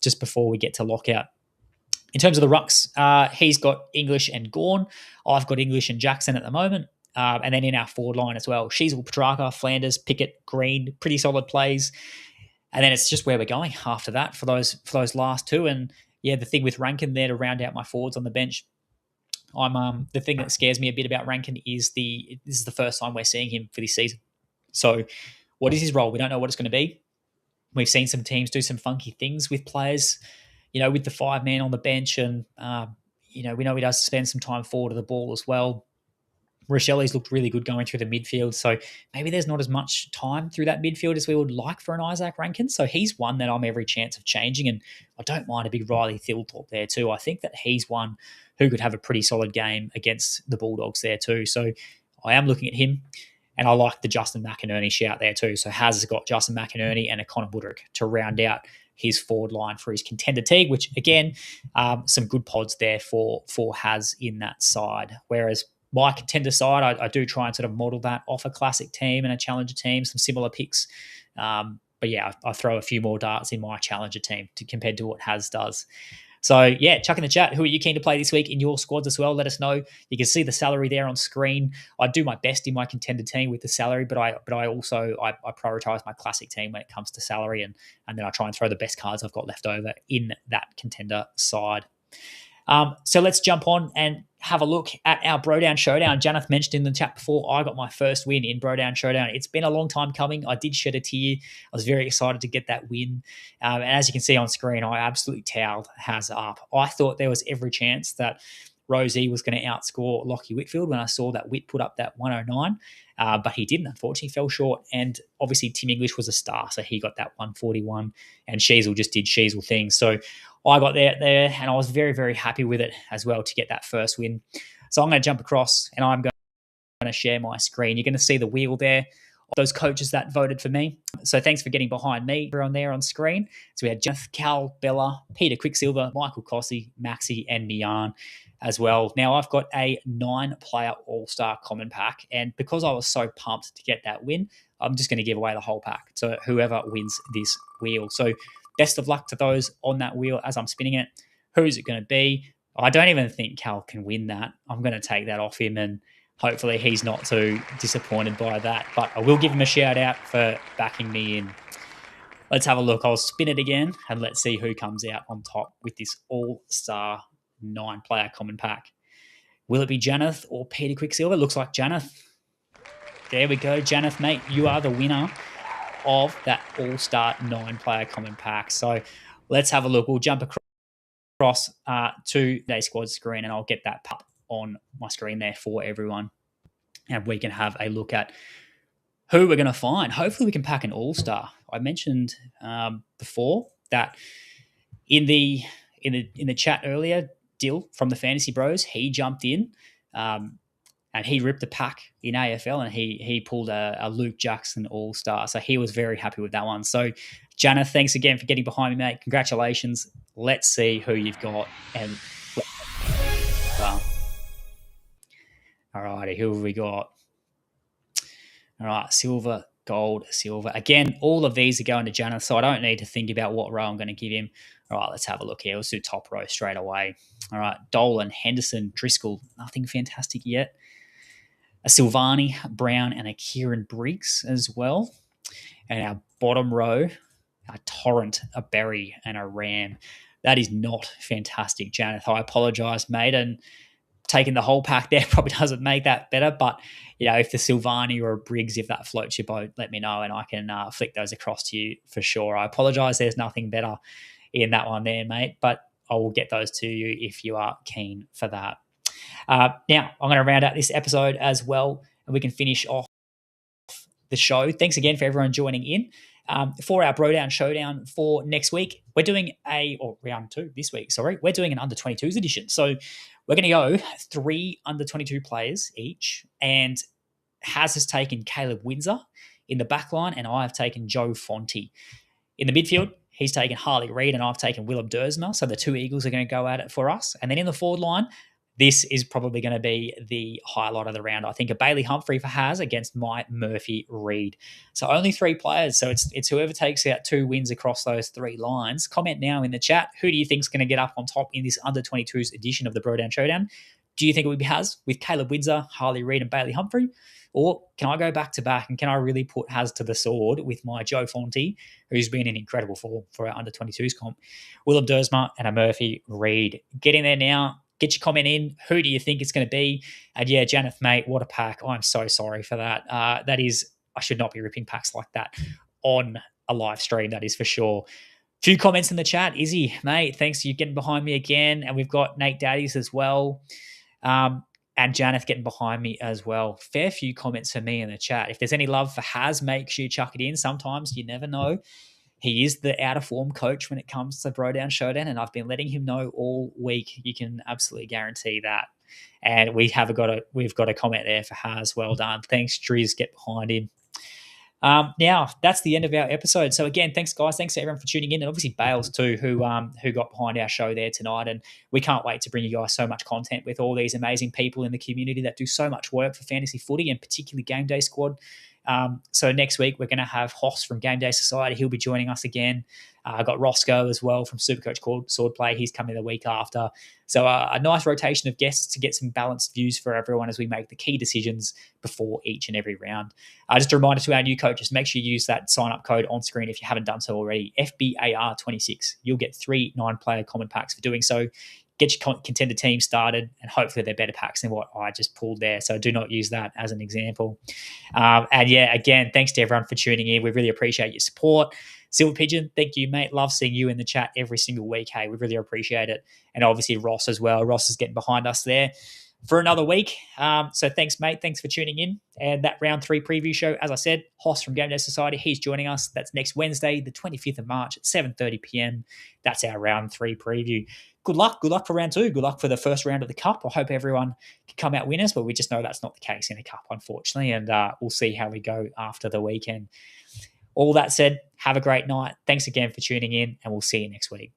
S1: just before we get to lockout. In terms of the rucks, he's got English and Gawn. I've got English and Jackson at the moment. And then in our forward line as well, Sheasel, Petrarca, Flanders, Pickett, Green, pretty solid plays. And then it's just where we're going after that for those last two. And yeah, the thing with Rankin there to round out my forwards on the bench, the thing that scares me a bit about Rankin is this is the first time we're seeing him for this season. So what is his role? We don't know what it's going to be. We've seen some teams do some funky things with players, with the 5-man on the bench, and we know he does spend some time forward of the ball as well. Rochelle's looked really good going through the midfield, so maybe there's not as much time through that midfield as we would like for an Isaac Rankin. So he's one that I'm every chance of changing, and I don't mind a big Riley Thilthorpe there too. I think that he's one who could have a pretty solid game against the Bulldogs there too. So I am looking at him, and I like the Justin McInerney shout there too. So Haz got Justin McInerney and a Connor Buderick to round out his forward line for his contender team, which again, some good pods there for Haz in that side. Whereas my contender side, I do try and sort of model that off a classic team and a challenger team, some similar picks. But yeah, I throw a few more darts in my challenger team compared to what Haz does. So yeah, chuck in the chat, who are you keen to play this week in your squads as well? Let us know. You can see the salary there on screen. I do my best in my contender team with the salary, but I also prioritize my classic team when it comes to salary, and then I try and throw the best cards I've got left over in that contender side. So let's jump on and have a look at our BroDown ShowDown. Janeth mentioned in the chat before, I got my first win in BroDown ShowDown. It's been a long time coming. I did shed a tear. I was very excited to get that win. And as you can see on screen, I absolutely towed Haz up. I thought there was every chance that Rosie was going to outscore Lockie Whitfield when I saw that Whit put up that 109. But he didn't, unfortunately, fell short. And obviously Tim English was a star, so he got that 141. And Sheasel just did Sheasel things. So I got there, and I was very, very happy with it as well to get that first win. So I'm going to jump across, and I'm going to share my screen. You're going to see the wheel there of those coaches that voted for me. So thanks for getting behind me. We're on there on screen. So we had Jeff, Cal, Bella, Peter Quicksilver, Michael Cossey, Maxi, and Mian as well. Now I've got a 9-player all-star common pack, and because I was so pumped to get that win, I'm just going to give away the whole pack to whoever wins this wheel. So best of luck to those on that wheel as I'm spinning it. Who's it going to be? I don't even think Cal can win that. I'm going to take that off him, and hopefully he's not too disappointed by that. But I will give him a shout out for backing me in. Let's have a look. I'll spin it again, and let's see who comes out on top with this all-star 9-player common pack. Will it be Janeth or Peter Quicksilver? Looks like Janeth. There we go, Janeth, mate. You are the winner of that All-Star 9-player common pack. So let's have a look. We'll jump across to GameDay Squad screen, and I'll get that up on my screen there for everyone. And we can have a look at who we're going to find. Hopefully we can pack an all-star. I mentioned before that in the chat earlier, Dill from the Fantasy Bros, he jumped in and he ripped a pack in AFL, and he pulled a Luke Jackson all-star. So he was very happy with that one. So Jana, thanks again for getting behind me, mate. Congratulations. Let's see who you've got. And all righty, who have we got? All right, silver, gold, silver. Again, all of these are going to Janeth, so I don't need to think about what row I'm going to give him. All right, let's have a look here. Let's do top row straight away. All right, Dolan, Henderson, Driscoll, nothing fantastic yet. A Silvani, Brown, and a Kieran Briggs as well. And our bottom row, a Torrent, a Berry, and a Ram. That is not fantastic, Janeth. I apologise, mate, and taking the whole pack there probably doesn't make that better, but if the Silvani or a Briggs, if that floats your boat, let me know and I can flick those across to you for sure. I apologise, there's nothing better in that one there, mate, but I will get those to you if you are keen for that. Now, I'm going to round out this episode as well, and we can finish off the show. Thanks again for everyone joining in. For our BroDown ShowDown for next week, we're doing round 2 this week, sorry. We're doing an under-22s edition. So we're going to go 3 under-22 players each, and Haz has taken Caleb Windsor in the back line, and I have taken Joe Fonte. In the midfield, he's taken Harley Reid, and I've taken Willem Dersma, so the 2 Eagles are going to go at it for us. And then in the forward line, this is probably going to be the highlight of the round. I think a Bailey Humphrey for Haz against my Murphy Reid. So only 3 players. So it's whoever takes out 2 wins across those 3 lines. Comment now in the chat. Who do you think is going to get up on top in this under-22s edition of the BroDown ShowDown? Do you think it would be Haz with Caleb Windsor, Harley Reid, and Bailey Humphrey? Or can I go back to back and can I really put Haz to the sword with my Joe Fonte, who's been in incredible form for our under-22s comp, Willem Dersma, and a Murphy Reid? Get in there now. Get your comment in. Who do you think it's going to be? And yeah, Janeth, mate, what a pack. I'm so sorry for that. I should not be ripping packs like that on a live stream, that is for sure. Few comments in the chat. Izzy, mate, thanks for you getting behind me again. And we've got Nate Daddies as well. And Janeth getting behind me as well. Fair few comments for me in the chat. If there's any love for Haz, make sure you chuck it in. Sometimes you never know. He is the out-of-form coach when it comes to BroDown ShowDown, and I've been letting him know all week. You can absolutely guarantee that. And we've got a comment there for Haz. Well done. Thanks, Driz. Get behind him. Now, that's the end of our episode. So again, thanks, guys. Thanks to everyone for tuning in, and obviously Bales too, who got behind our show there tonight. And we can't wait to bring you guys so much content with all these amazing people in the community that do so much work for fantasy footy, and particularly GameDay Squad. So next week, we're going to have Hoss from GameDay Society. He'll be joining us again. I got Roscoe as well from Supercoach Swordplay. He's coming the week after. So a nice rotation of guests to get some balanced views for everyone as we make the key decisions before each and every round. Just a reminder to our new coaches, make sure you use that sign-up code on screen if you haven't done so already, FBAR26. You'll get 3 9-player common packs for doing so. Get your contender team started, and hopefully they're better packs than what I just pulled there. So do not use that as an example. And yeah, again, thanks to everyone for tuning in. We really appreciate your support. Silver Pigeon, thank you, mate. Love seeing you in the chat every single week. Hey, we really appreciate it. And obviously Ross as well. Ross is getting behind us there for another week. So thanks, mate. Thanks for tuning in. And that round 3 preview show, as I said, Hoss from GameDay Society, he's joining us. That's next Wednesday, the 25th of March at 7:30 p.m. That's our round 3 preview. Good luck. Good luck for round 2. Good luck for the first round of the Cup. I hope everyone can come out winners, but we just know that's not the case in a Cup, unfortunately. And we'll see how we go after the weekend. All that said, have a great night. Thanks again for tuning in, and we'll see you next week.